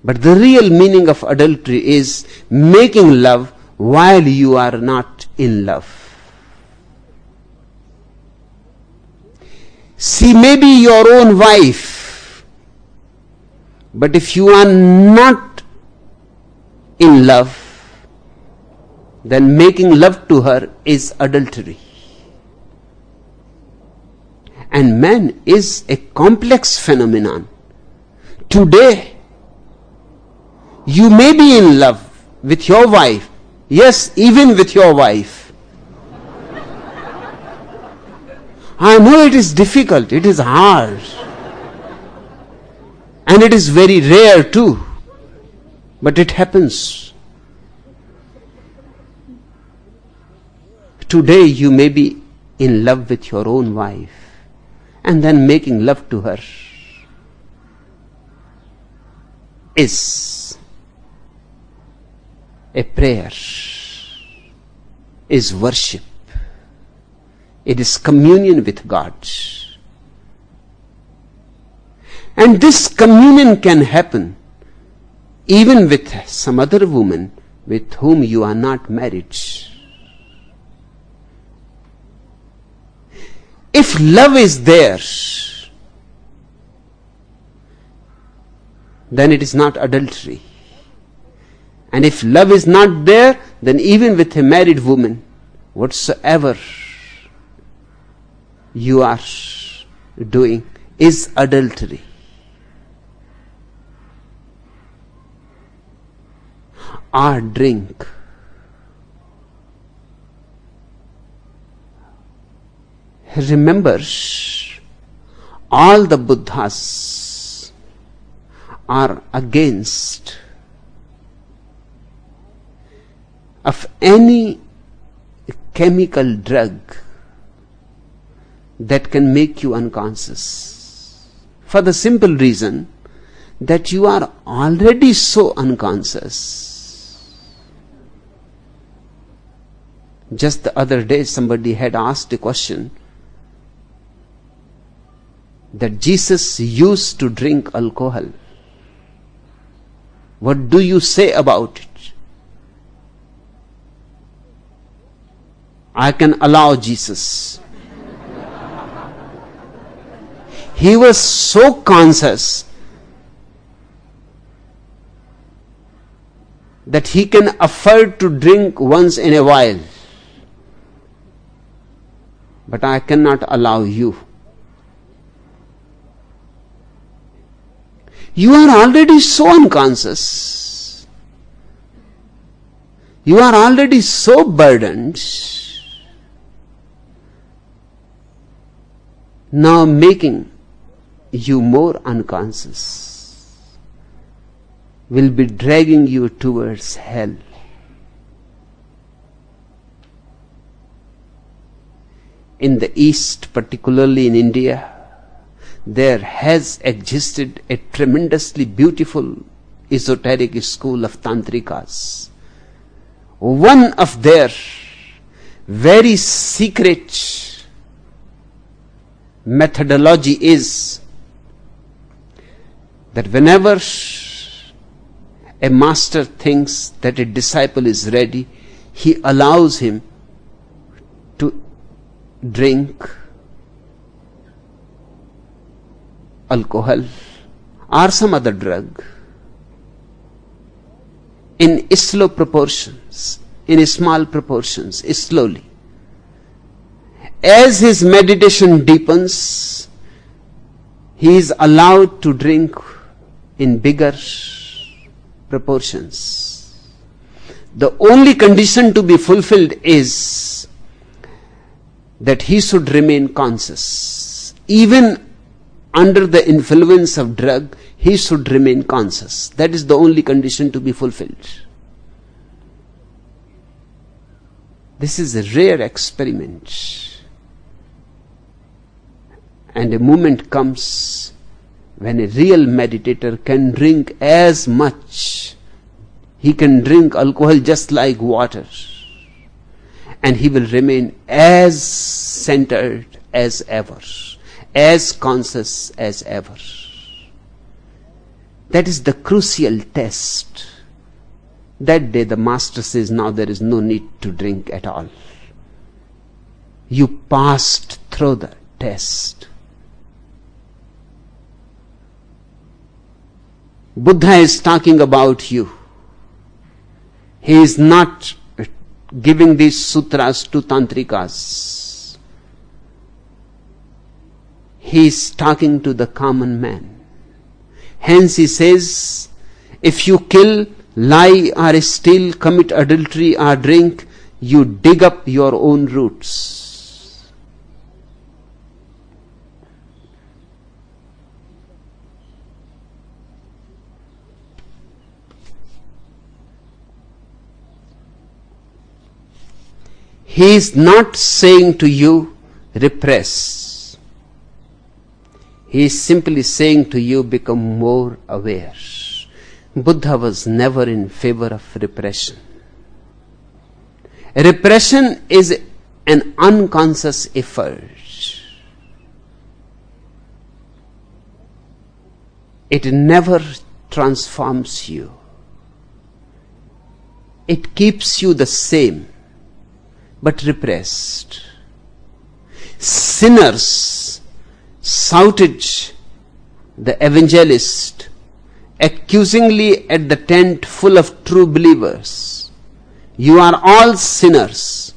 But the real meaning of adultery is making love while you are not in love. She may be your own wife, but if you are not in love, then making love to her is adultery. And man is a complex phenomenon. Today, you may be in love with your wife. Yes, even with your wife. I know it is difficult, it is hard. And it is very rare too. But it happens. Today you may be in love with your own wife and then making love to her is a prayer, is worship. It is communion with God. And this communion can happen even with some other woman with whom you are not married. If love is there, then it is not adultery. And if love is not there, then even with a married woman, whatsoever you are doing is adultery. Or drink. Remember, all the Buddhas are against of any chemical drug that can make you unconscious. For the simple reason that you are already so unconscious. Just the other day somebody had asked a question that Jesus used to drink alcohol. What do you say about it? I can allow Jesus. He was so conscious that he can afford to drink once in a while. But I cannot allow you. You are already so unconscious. You are already so burdened now making you more unconscious, will be dragging you towards hell. In the East, particularly in India, there has existed a tremendously beautiful esoteric school of Tantrikas. One of their very secret methodology is that whenever a master thinks that a disciple is ready, he allows him to drink alcohol or some other drug in slow proportions, in small proportions, slowly. As his meditation deepens, he is allowed to drink in bigger proportions. The only condition to be fulfilled is that he should remain conscious. Even under the influence of drug, he should remain conscious. That is the only condition to be fulfilled. This is a rare experiment. And a moment comes when a real meditator can drink as much. He can drink alcohol just like water. And he will remain as centered as ever, as conscious as ever. That is the crucial test. That day the master says, now there is no need to drink at all. You passed through the test. Buddha is talking about you. He is not giving these sutras to tantrikas. He is talking to the common man. Hence he says, if you kill, lie or steal, commit adultery or drink, you dig up your own roots. He is not saying to you, repress. He is simply saying to you, become more aware. Buddha was never in favor of repression. Repression is an unconscious effort. It never transforms you. It keeps you the same, but repressed. Sinners shouted the evangelist accusingly at the tent full of true believers. You are all sinners.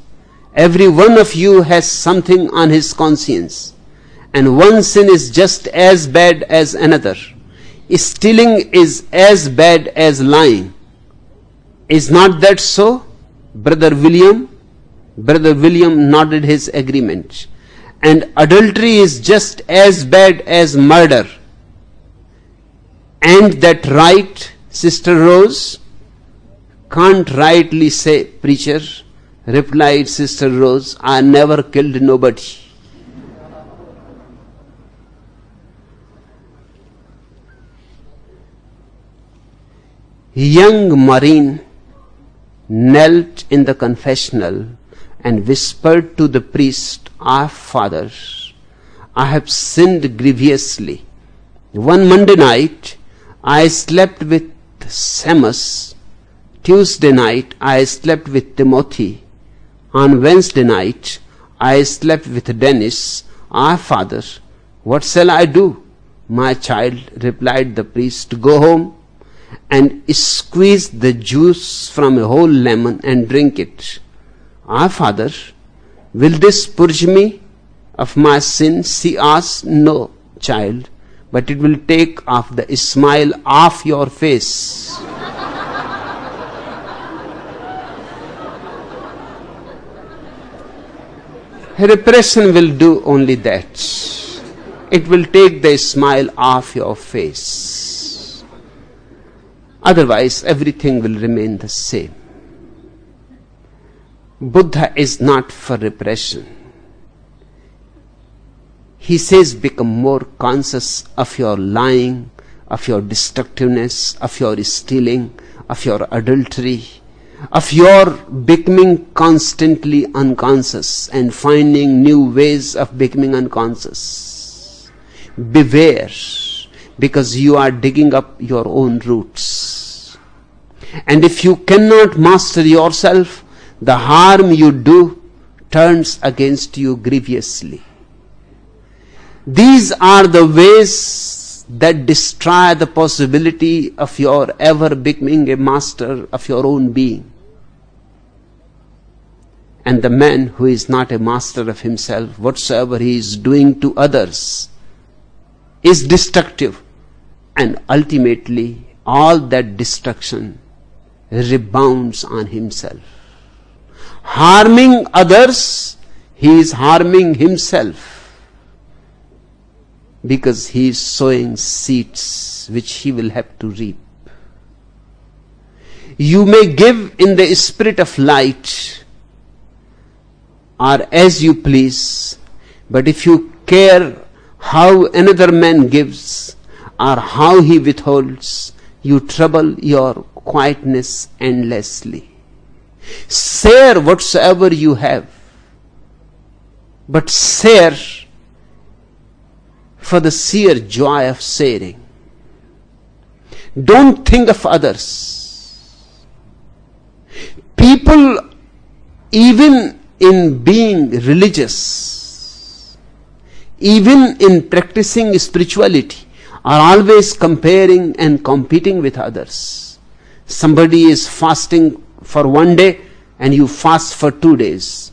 Every one of you has something on his conscience, and one sin is just as bad as another. Stealing is as bad as lying. Is not that so, Brother William? Brother William nodded his agreement. And adultery is just as bad as murder. And that right, Sister Rose? Can't rightly say, preacher, replied Sister Rose. I never killed nobody. Young Marine knelt in the confessional and whispered to the priest, Our Father, I have sinned grievously. One Monday night, I slept with Samus. Tuesday night, I slept with Timothy. On Wednesday night, I slept with Dennis. Our Father, what shall I do? My child, replied the priest, go home and squeeze the juice from a whole lemon and drink it. Our Father, will this purge me of my sin? She asked, no, child, but it will take off the smile off your face. Repression will do only that. it will take the smile off your face. Otherwise, everything will remain the same. Buddha is not for repression. He says, become more conscious of your lying, of your destructiveness, of your stealing, of your adultery, of your becoming constantly unconscious and finding new ways of becoming unconscious. Beware, because you are digging up your own roots. And if you cannot master yourself, the harm you do turns against you grievously. These are the ways that destroy the possibility of your ever becoming a master of your own being. And the man who is not a master of himself, whatsoever he is doing to others, is destructive, and ultimately all that destruction rebounds on himself. Harming others, he is harming himself, because he is sowing seeds which he will have to reap. You may give in the spirit of light or as you please, but if you care how another man gives or how he withholds, you trouble your quietness endlessly. Share whatsoever you have, but share for the sheer joy of sharing. Don't think of others. People, even in being religious, even in practicing spirituality, are always comparing and competing with others. Somebody is fasting for one day and you fast for 2 days,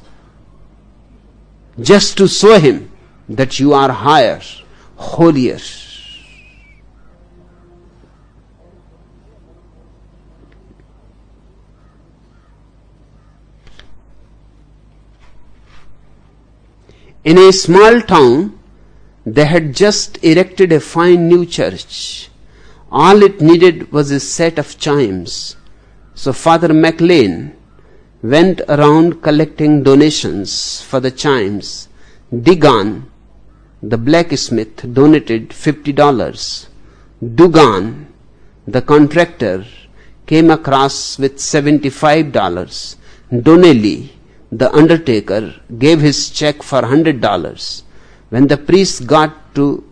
just to show him that you are higher, holier. In a small town, they had just erected a fine new church. All it needed was a set of chimes. So Father MacLean went around collecting donations for the chimes. Digan, the blacksmith, donated $50. Dugan, the contractor, came across with $75. Donnelly, the undertaker, gave his check for $100. When the priest got to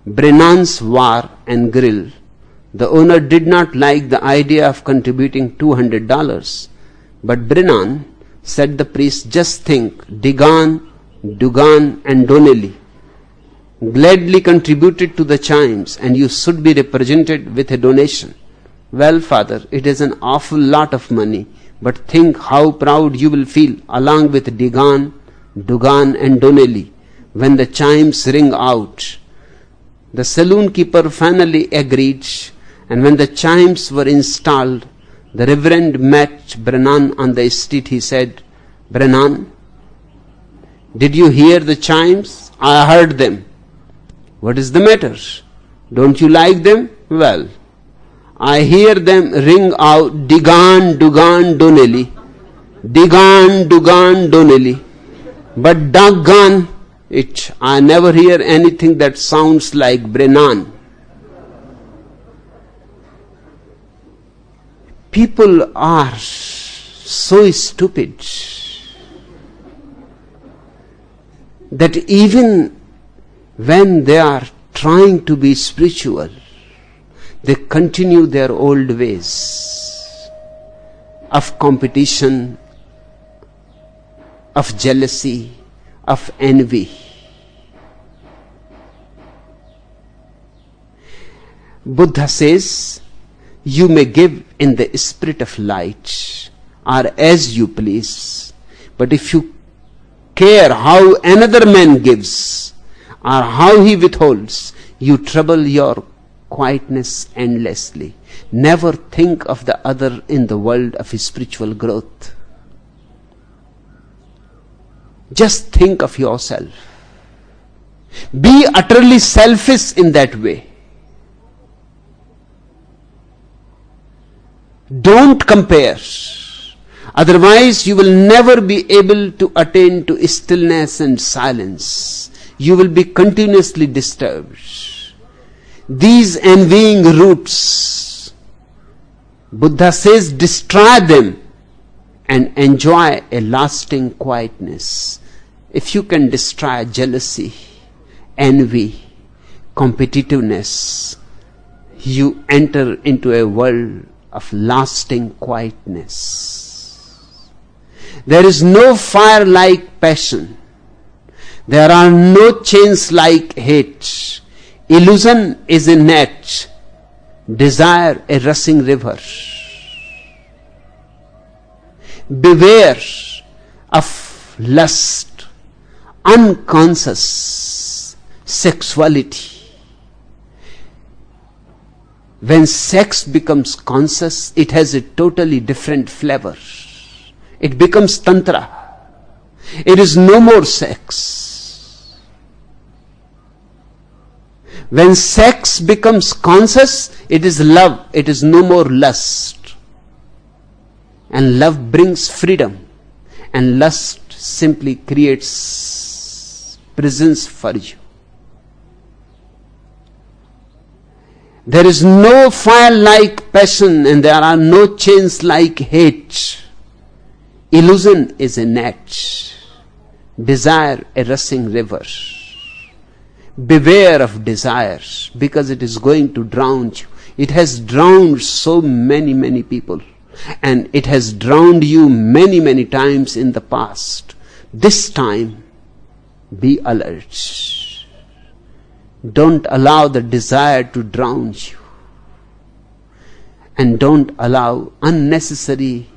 Brennan's Bar and Grill, the owner did not like the idea of contributing $200. But Brennan said, the priest, just think, Digan, Dugan and Donnelly gladly contributed to the chimes, and you should be represented with a donation. Well, Father, it is an awful lot of money, but think how proud you will feel along with Digan, Dugan and Donnelly when the chimes ring out. The saloon keeper finally agreed, and when the chimes were installed, the Reverend met Brennan on the street. He said, Brennan, did you hear the chimes? I heard them. What is the matter? Don't you like them? Well, I hear them ring out Digan, Dugan, Donnelly. Digan, Dugan, Donnelly. But doggone it, I never hear anything that sounds like Brennan. People are so stupid that even when they are trying to be spiritual, they continue their old ways of competition, of jealousy, of envy. Buddha says, you may give in the spirit of light or as you please, but if you care how another man gives or how he withholds, you trouble your quietness endlessly. Never think of the other in the world of spiritual growth. Just think of yourself. Be utterly selfish in that way. Don't compare. Otherwise, you will never be able to attain to stillness and silence. You will be continuously disturbed. These envying roots, Buddha says, destroy them and enjoy a lasting quietness. If you can destroy jealousy, envy, competitiveness, you enter into a world of lasting quietness. There is no fire like passion. There are no chains like hate. Illusion is a net, desire a rushing river. Beware of lust, unconscious sexuality. When sex becomes conscious, it has a totally different flavor. It becomes tantra. It is no more sex. When sex becomes conscious, it is love. It is no more lust. And love brings freedom. And lust simply creates prisons for you. There is no fire like passion, and there are no chains like hate. Illusion is a net, desire a rushing river. Beware of desire, because it is going to drown you. It has drowned so many people, and it has drowned you many times in the past. This time, be alert. Don't allow the desire to drown you. And don't allow unnecessary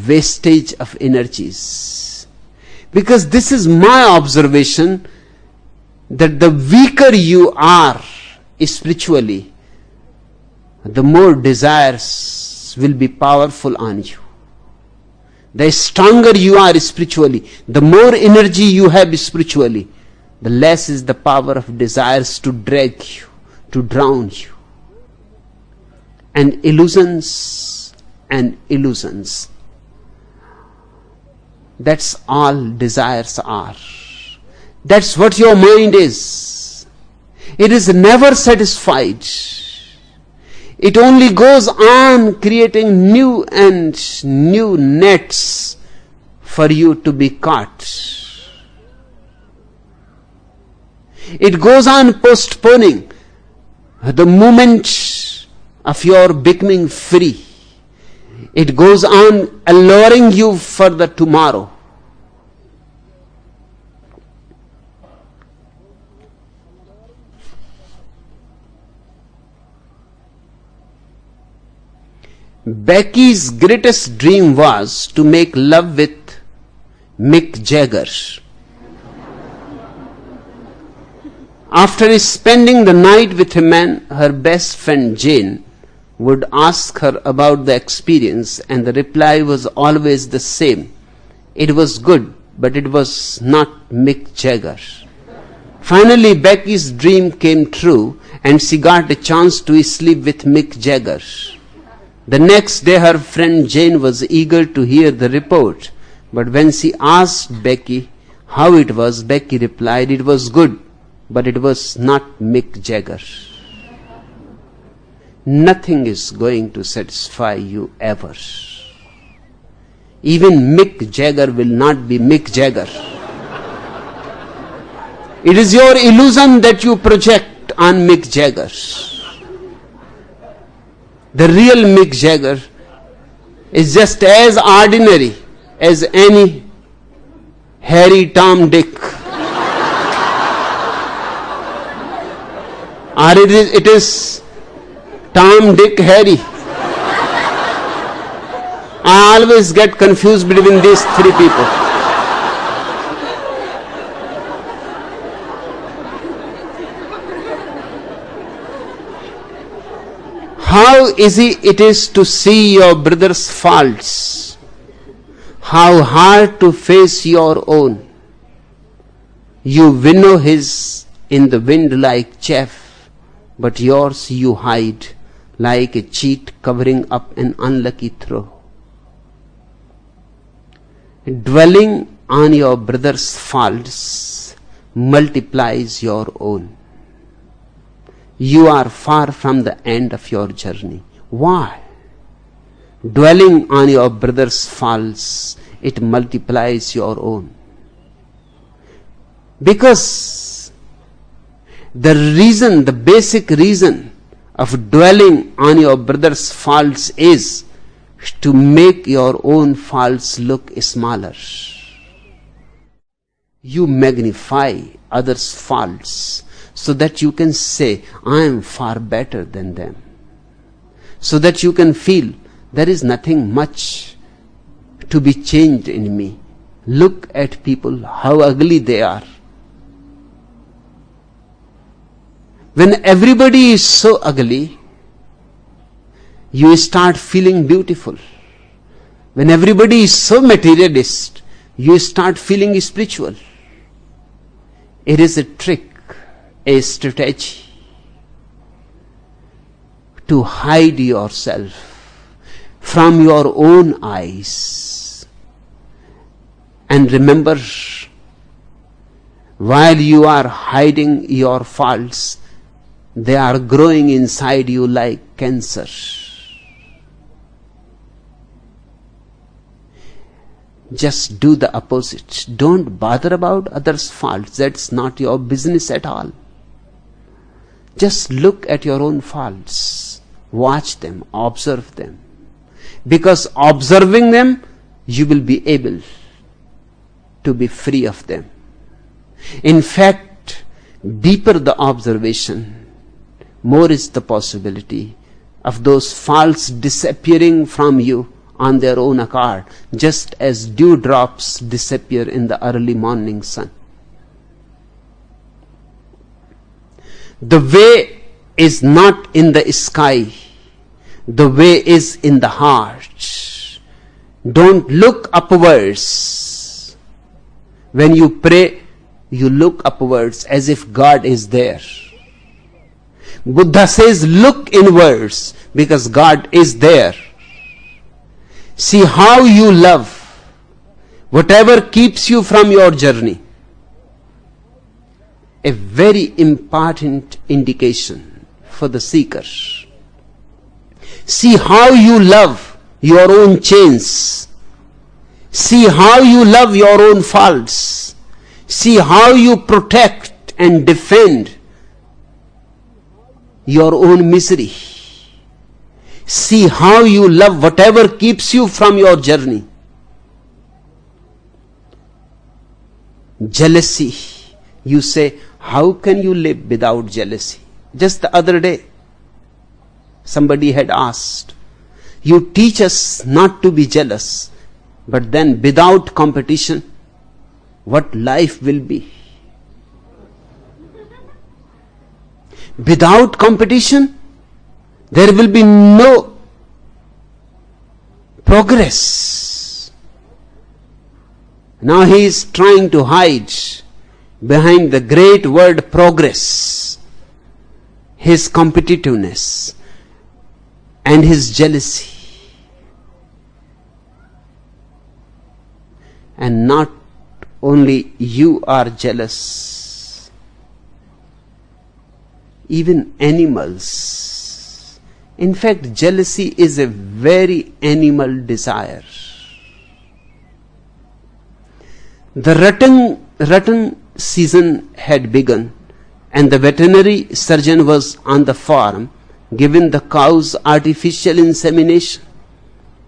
wastage of energies. Because this is my observation, that the weaker you are spiritually, the more desires will be powerful on you. The stronger you are spiritually, the more energy you have spiritually, the less is the power of desires to drag you, to drown you. And illusions, that's all desires are. That's what your mind is. It is never satisfied. It only goes on creating new and new nets for you to be caught. It goes on postponing the moment of your becoming free. It goes on alluring you for the tomorrow. Becky's greatest dream was to make love with Mick Jagger. After spending the night with a man, her best friend Jane would ask her about the experience, and the reply was always the same. It was good, but it was not Mick Jagger. Finally, Becky's dream came true, and she got a chance to sleep with Mick Jagger. The next day, her friend Jane was eager to hear the report, but when she asked Becky how it was, Becky replied, it was good, but it was not Mick Jagger. Nothing is going to satisfy you ever. Even Mick Jagger will not be Mick Jagger. It is your illusion that you project on Mick Jagger. The real Mick Jagger is just as ordinary as any Harry, Tom, Dick. Or it is Tom, Dick, Harry. I always get confused between these three people. How easy it is to see your brother's faults. How hard to face your own. You winnow his in the wind like chaff, but yours you hide like a cheat covering up an unlucky throw. Dwelling on your brother's faults multiplies your own. You are far from the end of your journey. Why? Dwelling on your brother's faults, it multiplies your own. Because the basic reason of dwelling on your brother's faults is to make your own faults look smaller. You magnify others' faults so that you can say, I am far better than them. So that you can feel there is nothing much to be changed in me. Look at people, how ugly they are. When everybody is so ugly, you start feeling beautiful. When everybody is so materialist, you start feeling spiritual. It is a trick, a strategy to hide yourself from your own eyes. And remember, while you are hiding your faults, they are growing inside you like cancer. Just do the opposite. Don't bother about others' faults. That's not your business at all. Just look at your own faults. Watch them, observe them. Because observing them, you will be able to be free of them. In fact, deeper the observation, more is the possibility of those faults disappearing from you on their own accord, just as dewdrops disappear in the early morning sun. The way is not in the sky. The way is in the heart. Don't look upwards. When you pray, you look upwards as if God is there. Buddha says, look inwards because God is there. See how you love whatever keeps you from your journey. A very important indication for the seeker. See how you love your own chains. See how you love your own faults. See how you protect and defend your own misery. See how you love whatever keeps you from your journey. Jealousy. You say, how can you live without jealousy? Just the other day, somebody had asked, you teach us not to be jealous, but then without competition, what life will be? Without competition, there will be no progress. Now he is trying to hide behind the great word progress his competitiveness and his jealousy. And not only you are jealous, even animals. In fact, jealousy is a very animal desire. The rotten season had begun, and the veterinary surgeon was on the farm giving the cows artificial insemination.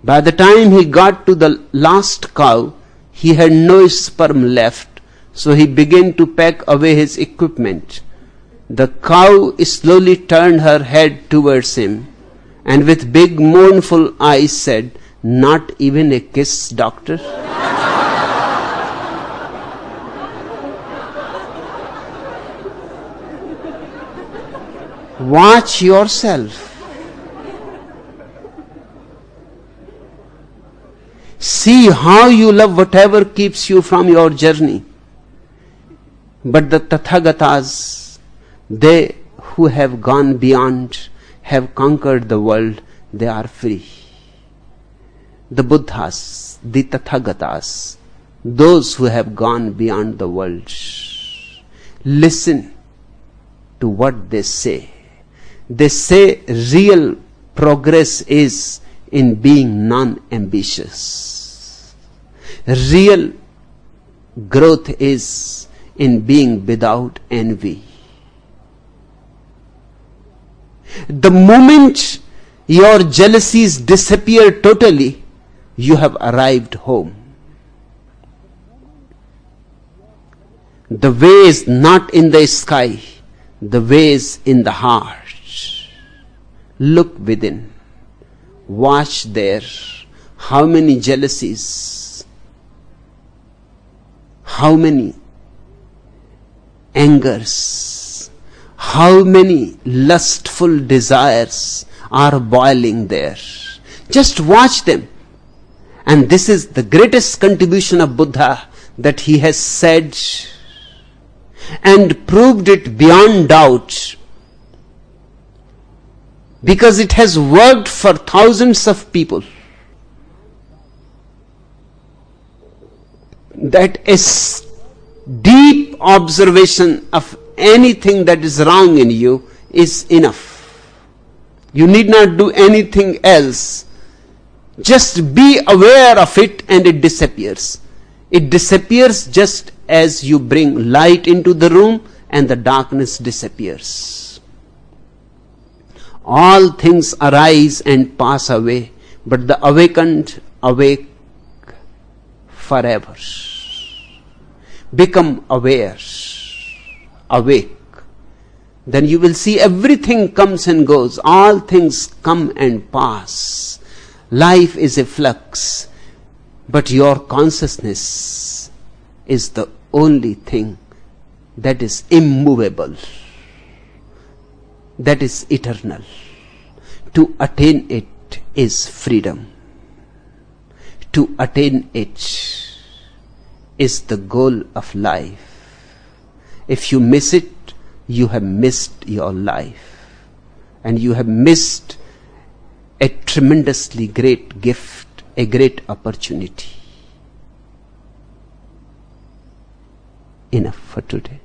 By the time he got to the last cow, he had no sperm left, so he began to pack away his equipment. The cow slowly turned her head towards him and with big mournful eyes said, "Not even a kiss, doctor?" Watch yourself. See how you love whatever keeps you from your journey. But the Tathagatas, they who have gone beyond, have conquered the world, they are free. The Buddhas, the Tathagatas, those who have gone beyond the world, listen to what they say. They say real progress is in being non-ambitious. Real growth is in being without envy. The moment your jealousies disappear totally, you have arrived home. The way is not in the sky, the way is in the heart. Look within, watch there. How many jealousies, how many angers, how many lustful desires are boiling there. Just watch them. And this is the greatest contribution of Buddha, that he has said and proved it beyond doubt, because it has worked for thousands of people, that a deep observation of anything that is wrong in you is enough. You need not do anything else. Just be aware of it and it disappears. It disappears just as you bring light into the room and the darkness disappears. All things arise and pass away, but the awakened awake forever. Become aware, awake. Then you will see everything comes and goes. All things come and pass. Life is a flux, but your consciousness is the only thing that is immovable, that is eternal. To attain it is freedom. To attain it is the goal of life. If you miss it, you have missed your life, and you have missed a tremendously great gift, a great opportunity. Enough for today.